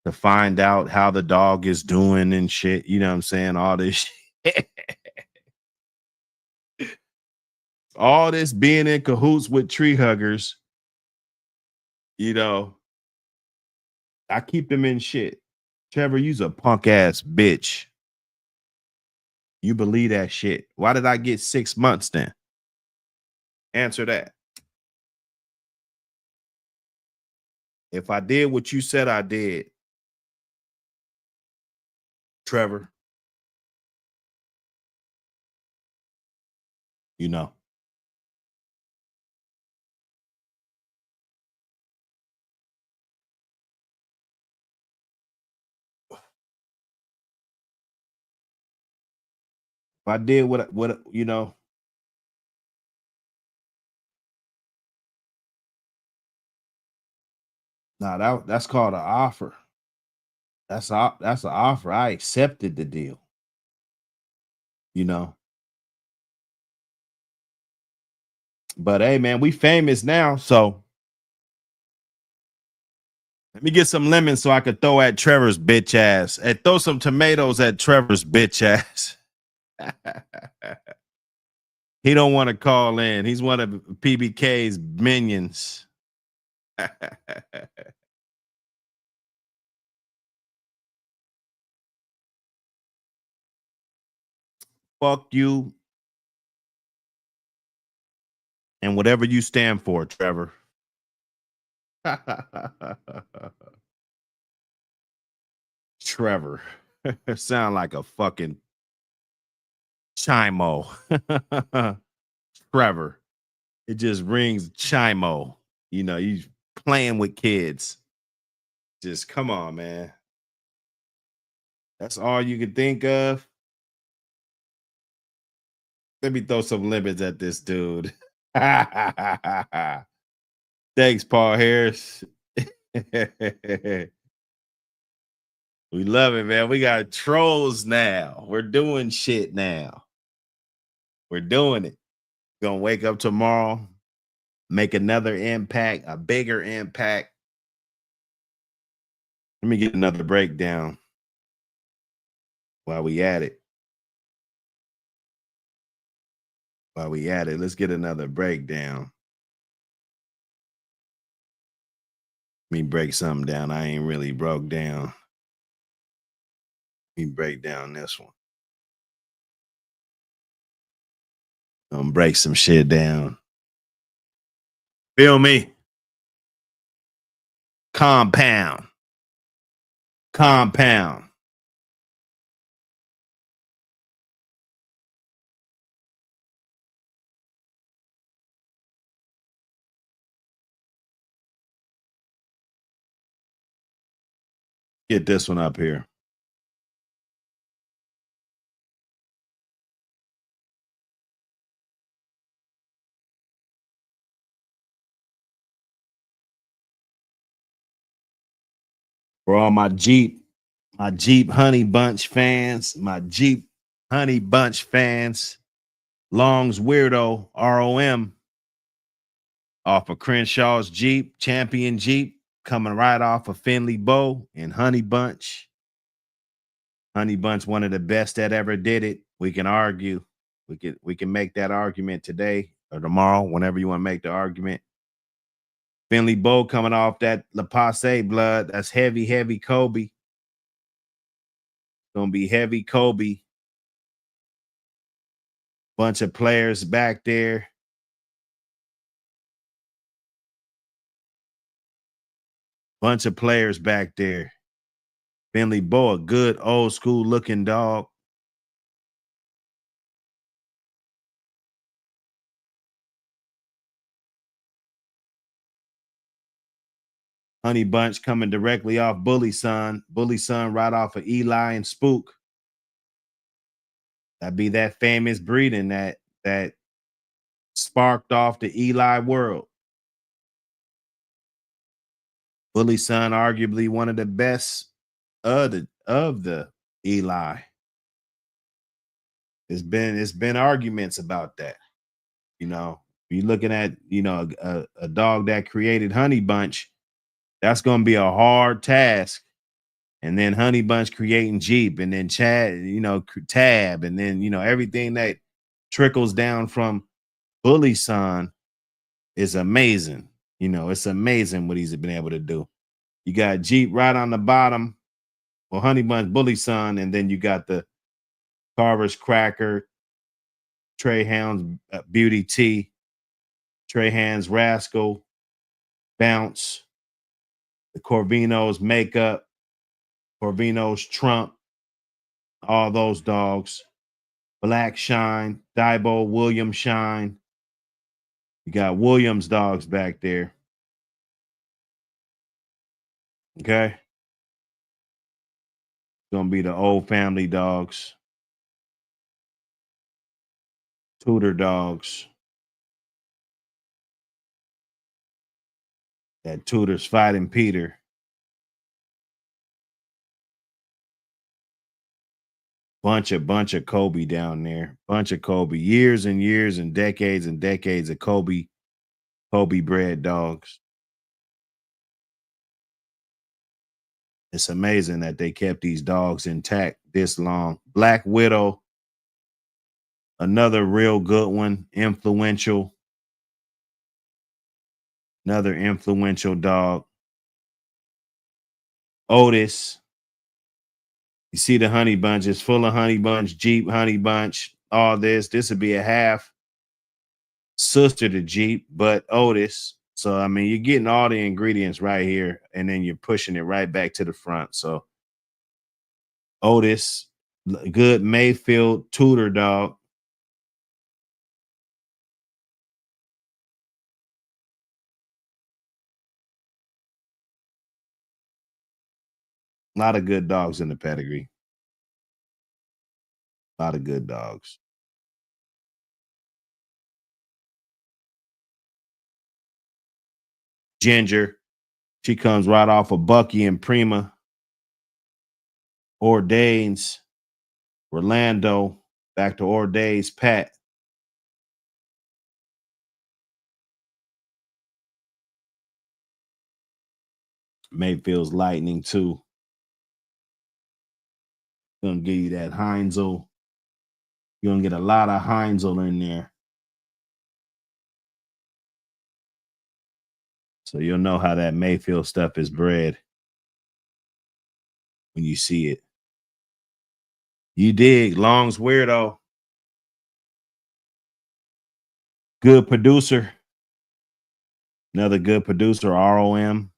to find out how the dog is doing and shit. You know what I'm saying? All this shit. All this being in cahoots with tree huggers, I keep them in shit. Trevor, you's a punk ass bitch. You believe that shit. Why did I get 6 months then? Answer that. If I did what you said I did, Trevor, If I did what that's called an offer. That's an offer. I accepted the deal. But hey, man, we famous now, so let me get some lemons so I could throw at Trevor's bitch ass and throw some tomatoes at Trevor's bitch ass. He don't want to call in. He's one of PBK's minions. Fuck you and whatever you stand for, Trevor. Trevor. Sound like a fucking chimo. Trevor. It just rings chimo. He's playing with kids. Just come on, man. That's all you can think of. Let me throw some lemons at this dude. Thanks, Paul Harris. We love it, man. We got trolls now. We're doing shit now. We're doing it. Gonna wake up tomorrow, make another impact, a bigger impact. Let me get another breakdown while we at it. Let's get another breakdown. Let me break something down. I ain't really broke down. Let me break down this one. Break some shit down. Feel me? Compound. Get this one up here. For all my Jeep Honey Bunch fans, Long's Weirdo, ROM, off of Crenshaw's Jeep, Champion Jeep, coming right off of Finley Bow and Honey Bunch. Honey Bunch, one of the best that ever did it. We can argue. We can make that argument today or tomorrow, whenever you want to make the argument. Finley Bow coming off that La Passe blood. That's heavy Kobe. Gonna be heavy Kobe. Bunch of players back there. Finley Bow, a good old school looking dog. Honey Bunch coming directly off Bully Son. Bully Son right off of Eli and Spook. That'd be that famous breeding that sparked off the Eli world. Bully son, arguably one of the best of the Eli. It's been arguments about that. You know, you're looking at, you know, a dog that created Honey Bunch, that's gonna be a hard task. And then Honey Bunch creating Jeep, and then Chad, you know, Tab, and then, you know, everything that trickles down from Bully son is amazing. You know, it's amazing what he's been able to do. You got Jeep right on the bottom, well, Honey Bunch, Bully son, and then you got the Carver's Cracker, Trey Hounds, Beauty T, Trey Hands, Rascal, Bounce, the Corvinos, Makeup, Corvinos, Trump, all those dogs. Black Shine, Dibo, William Shine. You got Williams dogs back there. Okay. Gonna be the old family dogs. Tudor dogs. That Tudor's fighting Peter. Bunch of Kobe down there. Bunch of Kobe. Years and years and decades of Kobe bred dogs. It's amazing that they kept these dogs intact this long. Black Widow, another real good one, influential. Another influential dog. Otis. You see the Honey Bunch, it's full of Honey Bunch, Jeep, Honey Bunch, all this. This would be a half sister to Jeep, but Otis. So, I mean, you're getting all the ingredients right here, and then you're pushing it right back to the front. So, Otis, good Mayfield Tudor dog. A lot of good dogs in the pedigree. A lot of good dogs. Ginger, she comes right off of Bucky and Prima. Ordains, Orlando, back to Ordains, Pat. Mayfield's Lightning too. Gonna give you that Heinzel. You're gonna get a lot of Heinzel in there. So you'll know how that Mayfield stuff is bred when you see it. You dig. Long's Weirdo. Good producer. Another good producer, ROM.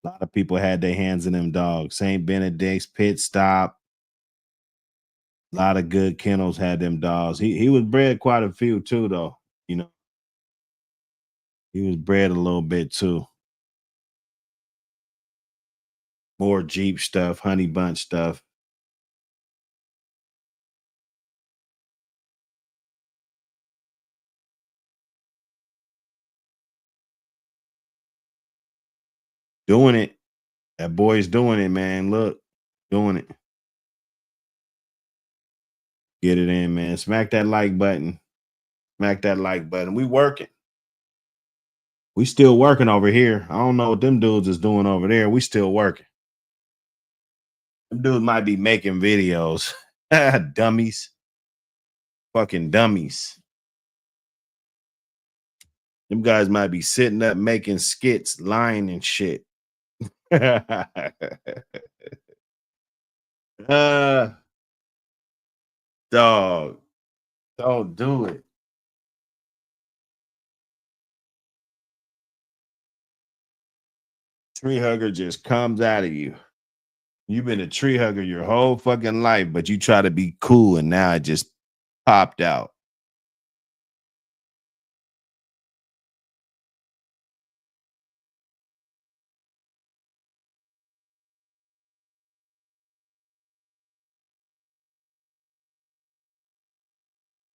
A lot of people had their hands in them dogs. St. Benedict's, Pit Stop. A lot of good kennels had them dogs. He was bred quite a few too, though. You know, he was bred a little bit too. More Jeep stuff, Honey Bunch stuff. Doing it. That boy's doing it, man. Look, doing it. Get it in, man. Smack that like button. Smack that like button. We working. We still working over here. I don't know what them dudes is doing over there. We still working. Them dudes might be making videos. Dummies. Fucking dummies. Them guys might be sitting up making skits, lying and shit. Dog. Don't do it. Tree hugger just comes out of you. You've been a tree hugger your whole fucking life, but you try to be cool and now it just popped out.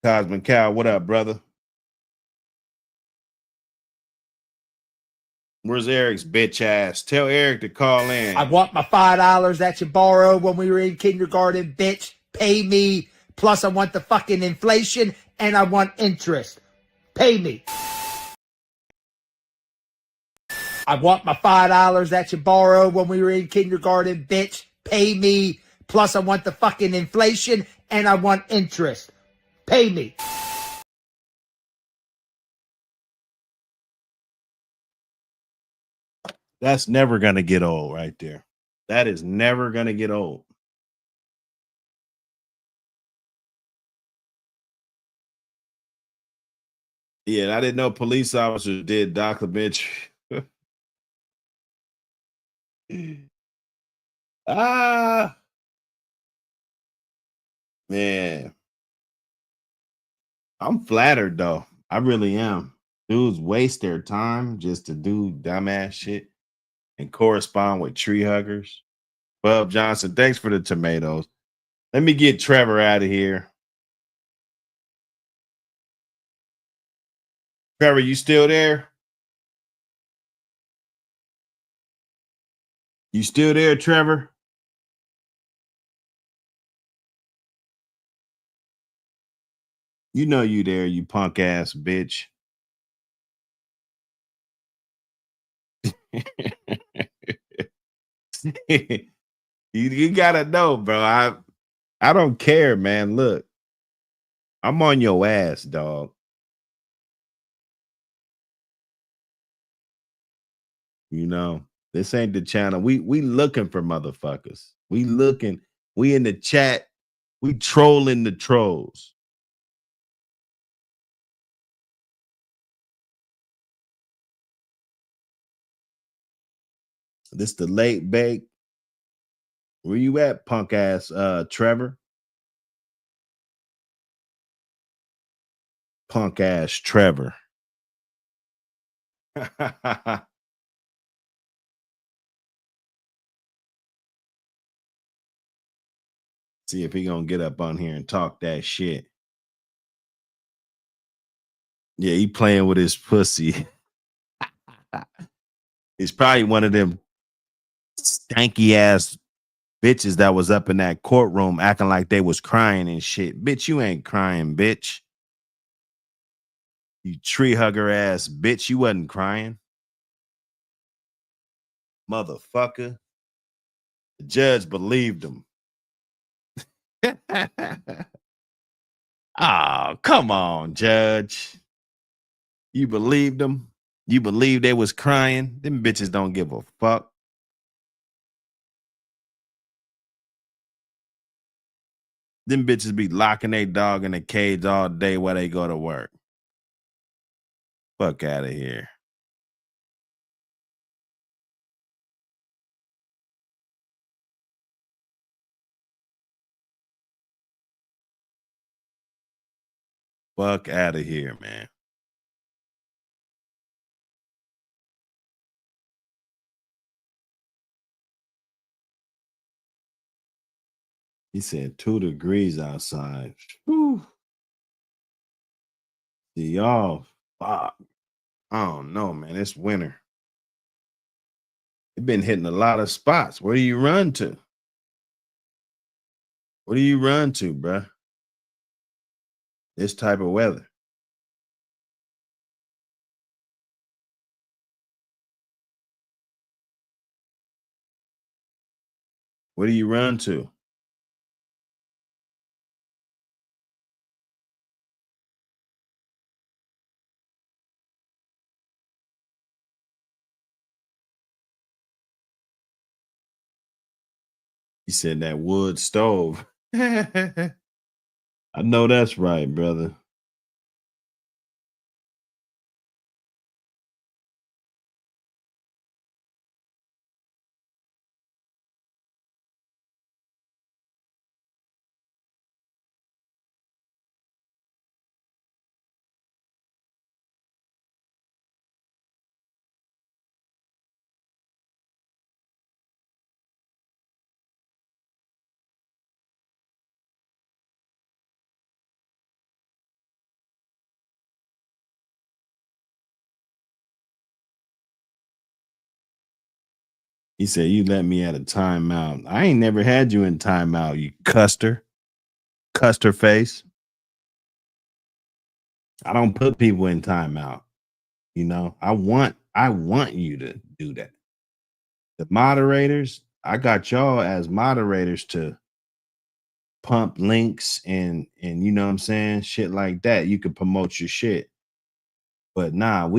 Cosmin Cow, what up, brother? Where's Eric's bitch ass? Tell Eric to call in. I want my $5 that you borrowed when we were in kindergarten, bitch. Pay me. Plus, I want the fucking inflation and I want interest. Pay me. I want my $5 that you borrowed when we were in kindergarten, bitch. Pay me. Plus, I want the fucking inflation and I want interest. Pay me. That's never gonna get old right there. That is never gonna get old. Yeah, I didn't know police officers did documentary. Ah, man. I'm flattered though. I really am. Dudes waste their time just to do dumbass shit and correspond with tree huggers. Bub Johnson, thanks for the tomatoes. Let me get Trevor out of here. Trevor, you still there? You still there, Trevor? You know you there, you punk ass bitch. you gotta know, bro. I don't care, man. Look, I'm on your ass, dog. You know, this ain't the channel. We looking for motherfuckers. We looking. We in the chat. We trolling the trolls. This the late bake. Where you at, punk ass Trevor? Punk ass Trevor. See if he gonna get up on here and talk that shit. Yeah, he playing with his pussy. He's probably one of them stanky ass bitches that was up in that courtroom acting like they was crying and shit. Bitch, you ain't crying, bitch. You tree hugger ass bitch, you wasn't crying. Motherfucker. The judge believed him. Oh, come on, judge. You believed them? You believe they was crying? Them bitches don't give a fuck. Them bitches be locking their dog in a cage all day while they go to work. Fuck out of here. Fuck out of here, man. He said 2 degrees outside. Whew. See y'all. Fuck. I don't know, man. It's winter. It been hitting a lot of spots. Where do you run to? Where do you run to, bruh? This type of weather. Where do you run to? He said that wood stove. I know that's right, brother. He said, you let me at a timeout. I ain't never had you in timeout, you custer face. I don't put people in timeout. You know, I want you to do that. The moderators, I got y'all as moderators to pump links and you know what I'm saying, shit like that. You can promote your shit. But nah,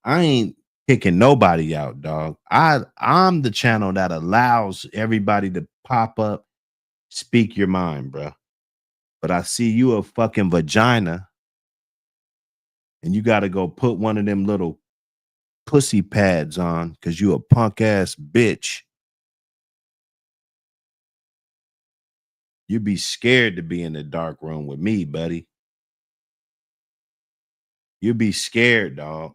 I ain't kicking nobody out, dog. I'm the channel that allows everybody to pop up, speak your mind, bro. But I see you a fucking vagina and you got to go put one of them little pussy pads on because you a punk ass bitch. You'd be scared to be in the dark room with me, buddy. You'd be scared, dog.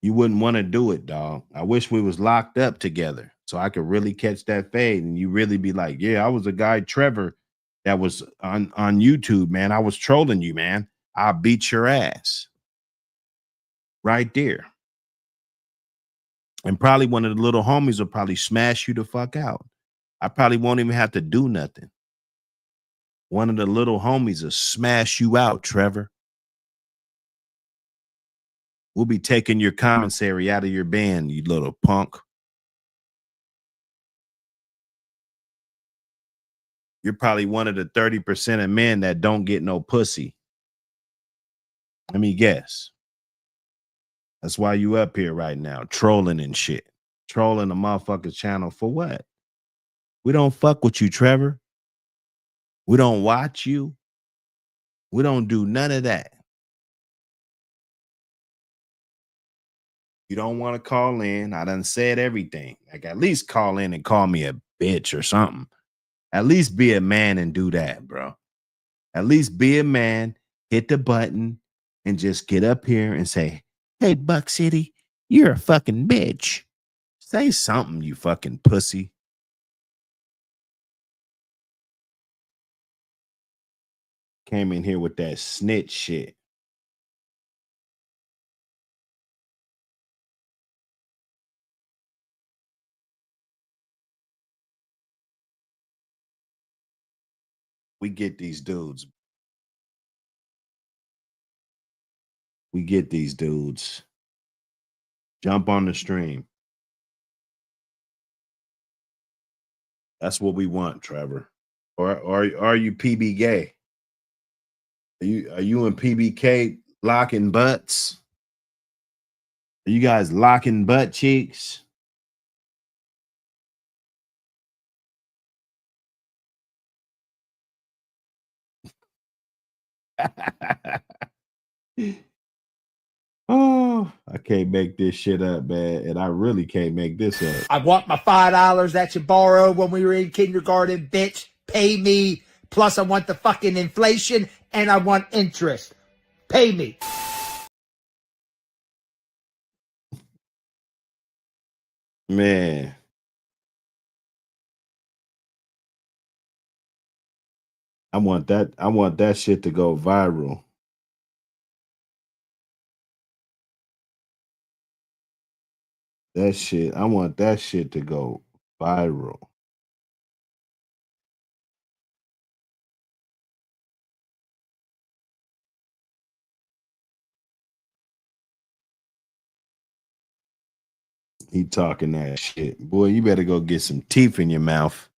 You wouldn't want to do it, dog. I wish we was locked up together so I could really catch that fade and you really be like, yeah, I was a guy, Trevor, that was on YouTube, man. I was trolling you, man. I'll beat your ass. Right there. And probably one of the little homies will probably smash you the fuck out. I probably won't even have to do nothing. One of the little homies will smash you out, Trevor. We'll be taking your commissary out of your band, you little punk. You're probably one of the 30% of men that don't get no pussy. Let me guess. That's why you up here right now, trolling and shit. Trolling the motherfucker's channel for what? We don't fuck with you, Trevor. We don't watch you. We don't do none of that. You don't want to call in. I done said everything. Like, at least call in and call me a bitch or something. At least be a man and do that, bro. At least be a man, hit the button, and just get up here and say, hey, Buckcity, you're a fucking bitch. Say something, you fucking pussy. Came in here with that snitch shit. We get these dudes. We get these dudes. Jump on the stream. That's what we want, Trevor. Or are you PB gay? Are you and PBK locking butts? Are you guys locking butt cheeks? Oh, I can't make this shit up, man. And I really can't make this up. I want my $5 that you borrowed when we were in kindergarten, bitch. Pay me. Plus, I want the fucking inflation and I want interest. Pay me. Man. I want that shit to go viral. I want that shit to go viral. He talking that shit. Boy, you better go get some teeth in your mouth.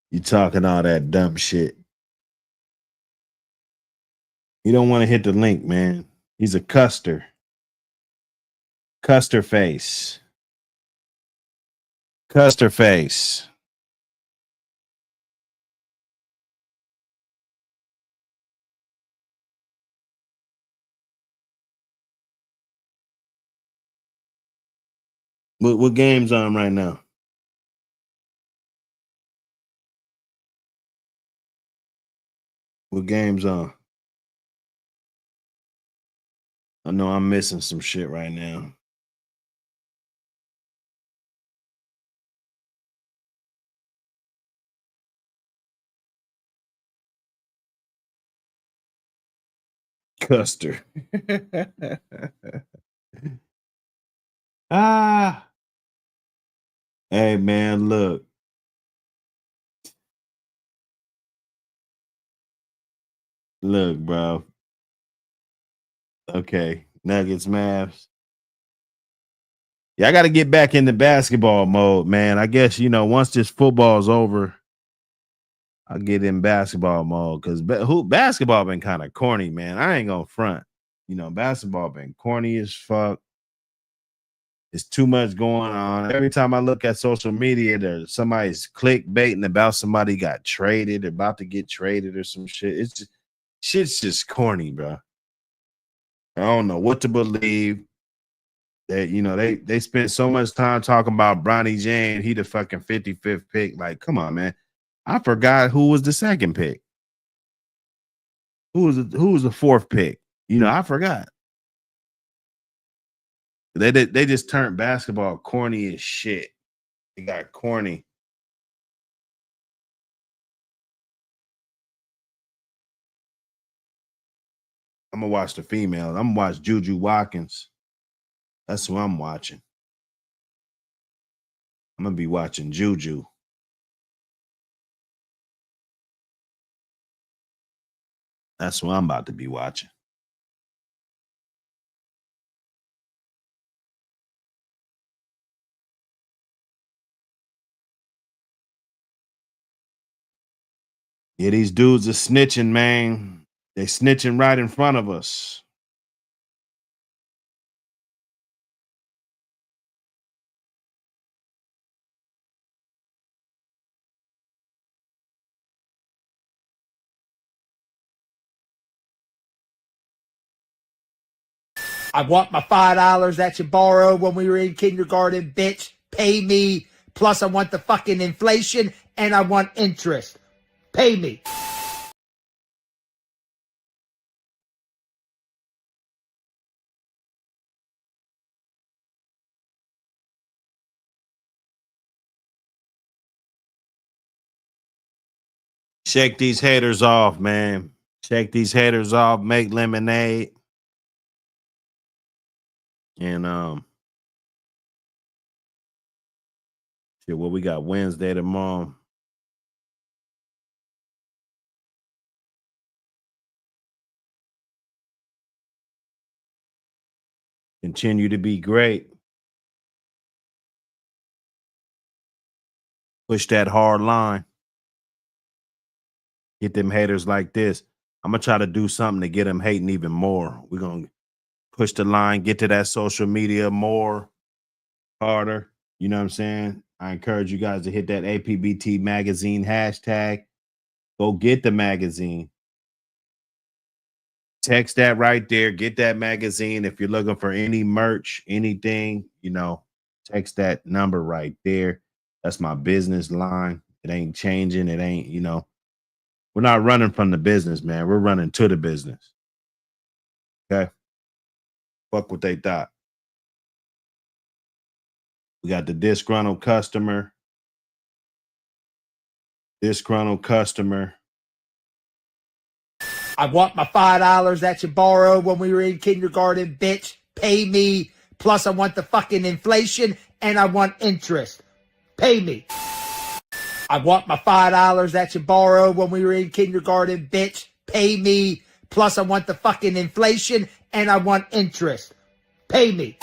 You talking all that dumb shit. You don't want to hit the link, man. He's a custer. Custer face. Custer face. What game's on right now? What game's on? I know I'm missing some shit right now. Custer. Ah. Hey, man, look. Look, bro. Okay. Nuggets, Mavs. Yeah, I got to get back into basketball mode, man. I guess, once this football's over, I'll get in basketball mode because basketball been kind of corny, man. I ain't gonna front. Basketball been corny as fuck. It's too much going on. Every time I look at social media, there's somebody's clickbaiting about somebody got traded, about to get traded or some shit. It's just shit's just corny, bro. I don't know what to believe. That they spent so much time talking about Bronny James. He the fucking 55th pick. Like, come on, man. I forgot who was the second pick. Who was the fourth pick? I forgot. They just turned basketball corny as shit. It got corny. I'm gonna watch the females. I'm gonna watch Juju Watkins. That's who I'm watching. I'm gonna be watching Juju. That's who I'm about to be watching. Yeah, these dudes are snitching, man. They snitching right in front of us. I want my $5 that you borrowed when we were in kindergarten, bitch. Pay me. Plus, I want the fucking inflation and I want interest. Pay me. Shake these haters off, man. Shake these haters off. Make lemonade. And shit, what we got Wednesday tomorrow. Continue to be great. Push that hard line. Get them haters like this. I'm gonna try to do something to get them hating even more. We're gonna push the line, get to that social media more harder. You know what I'm saying? I encourage you guys to hit that APBT magazine hashtag. Go get the magazine. Text that right there. Get that magazine. If you're looking for any merch, anything, text that number right there. That's my business line. It ain't changing. It ain't, we're not running from the business, man. We're running to the business. Okay. Fuck what they thought. We got the disgruntled customer. Disgruntled customer. I want my $5 that you borrowed when we were in kindergarten, bitch. Pay me. Plus, I want the fucking inflation and I want interest. Pay me. I want my $5 that you borrowed when we were in kindergarten, bitch. Pay me. Plus, I want the fucking inflation and I want interest. Pay me.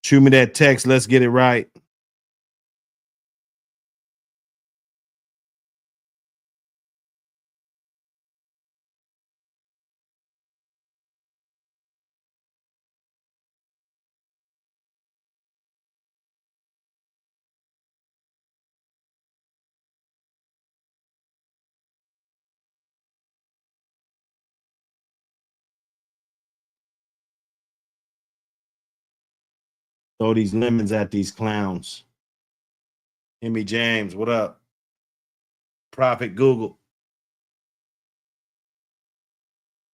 Shoot me that text. Let's get it right. Throw these lemons at these clowns. Himmy James, what up? Prophet Google.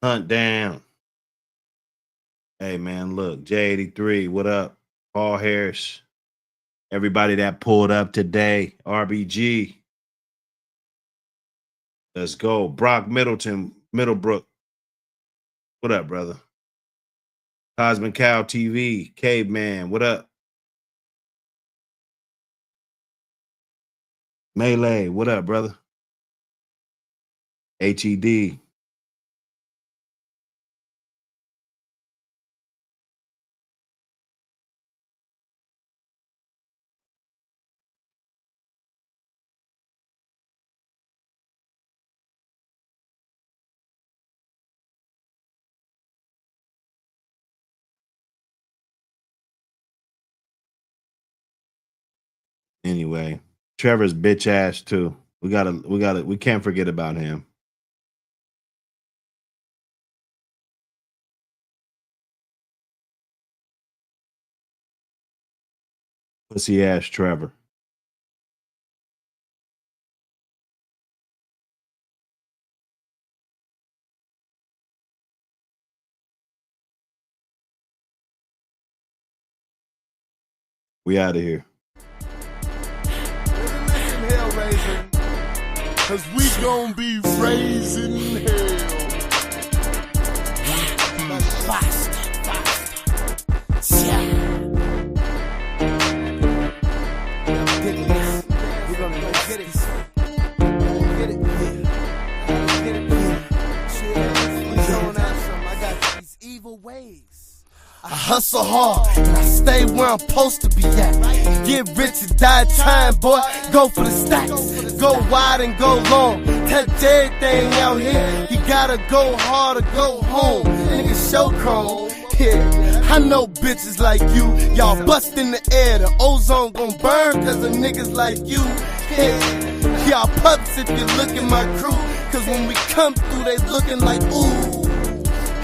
Hunt down. Hey, man, look. J83, what up? Paul Harris. Everybody that pulled up today, RBG. Let's go. Brock Middleton, Middlebrook. What up, brother? Cosmic Cow TV, Caveman, what up? Melee, what up, brother? HED. Anyway, Trevor's bitch ass too. We can't forget about him. Pussy ass Trevor. We out of here. Cause we gon' be raising hell. We're gonna go get it. Get it. Get it. I got these evil ways. I hustle hard and I stay where I'm supposed to be at. Get rich and die trying, boy. Go for the stacks. Go wide and go long. Touch everything out here. You gotta go hard or go home. Niggas show chrome. Yeah, I know bitches like you. Y'all bust in the air. The ozone gon' burn cause of niggas like you. Yeah, y'all pups if you look at my crew. Cause when we come through, they looking like ooh.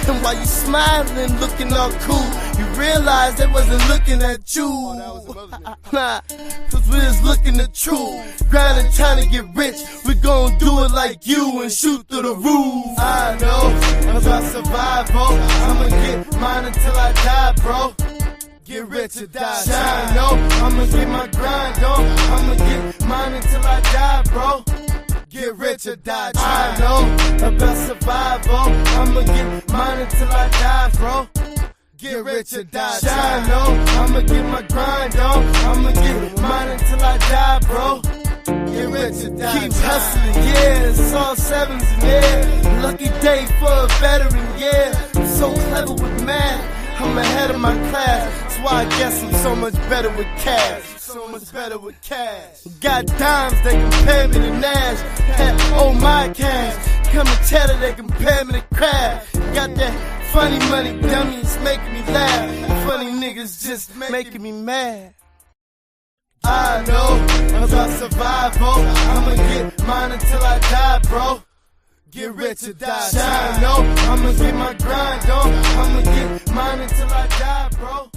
And while you smiling, looking all cool, you realize they wasn't looking at you. Nah, cause we was looking at true. Grinding, trying to get rich. We gon' do it like you and shoot through the roof. I know about survival. I'ma get mine until I die, bro. Get rich or die. Shine, no, I'ma get my grind on. I'ma get mine until I die, bro. Get rich or die. I know about survival. I'ma get mine until I die, bro. Get rich or die. I know I'ma get my grind on. I'ma get mine until I die, bro. Get rich or die. Keep hustling, yeah. It's all sevens in there. Lucky day for a veteran, yeah. I'm so clever with math. I'm ahead of my class. That's why I guess I'm so much better with cash. So much better with cash. Got dimes, they compare me to Nash. Oh my cash. Come and cheddar, they compare me to crab. Got that funny money, dummy, it's making me laugh. Funny niggas just making me mad. I know about survival. I'ma get mine until I die, bro. Get rich or die. I know I'ma get my grind on. I'ma get mine until I die, bro.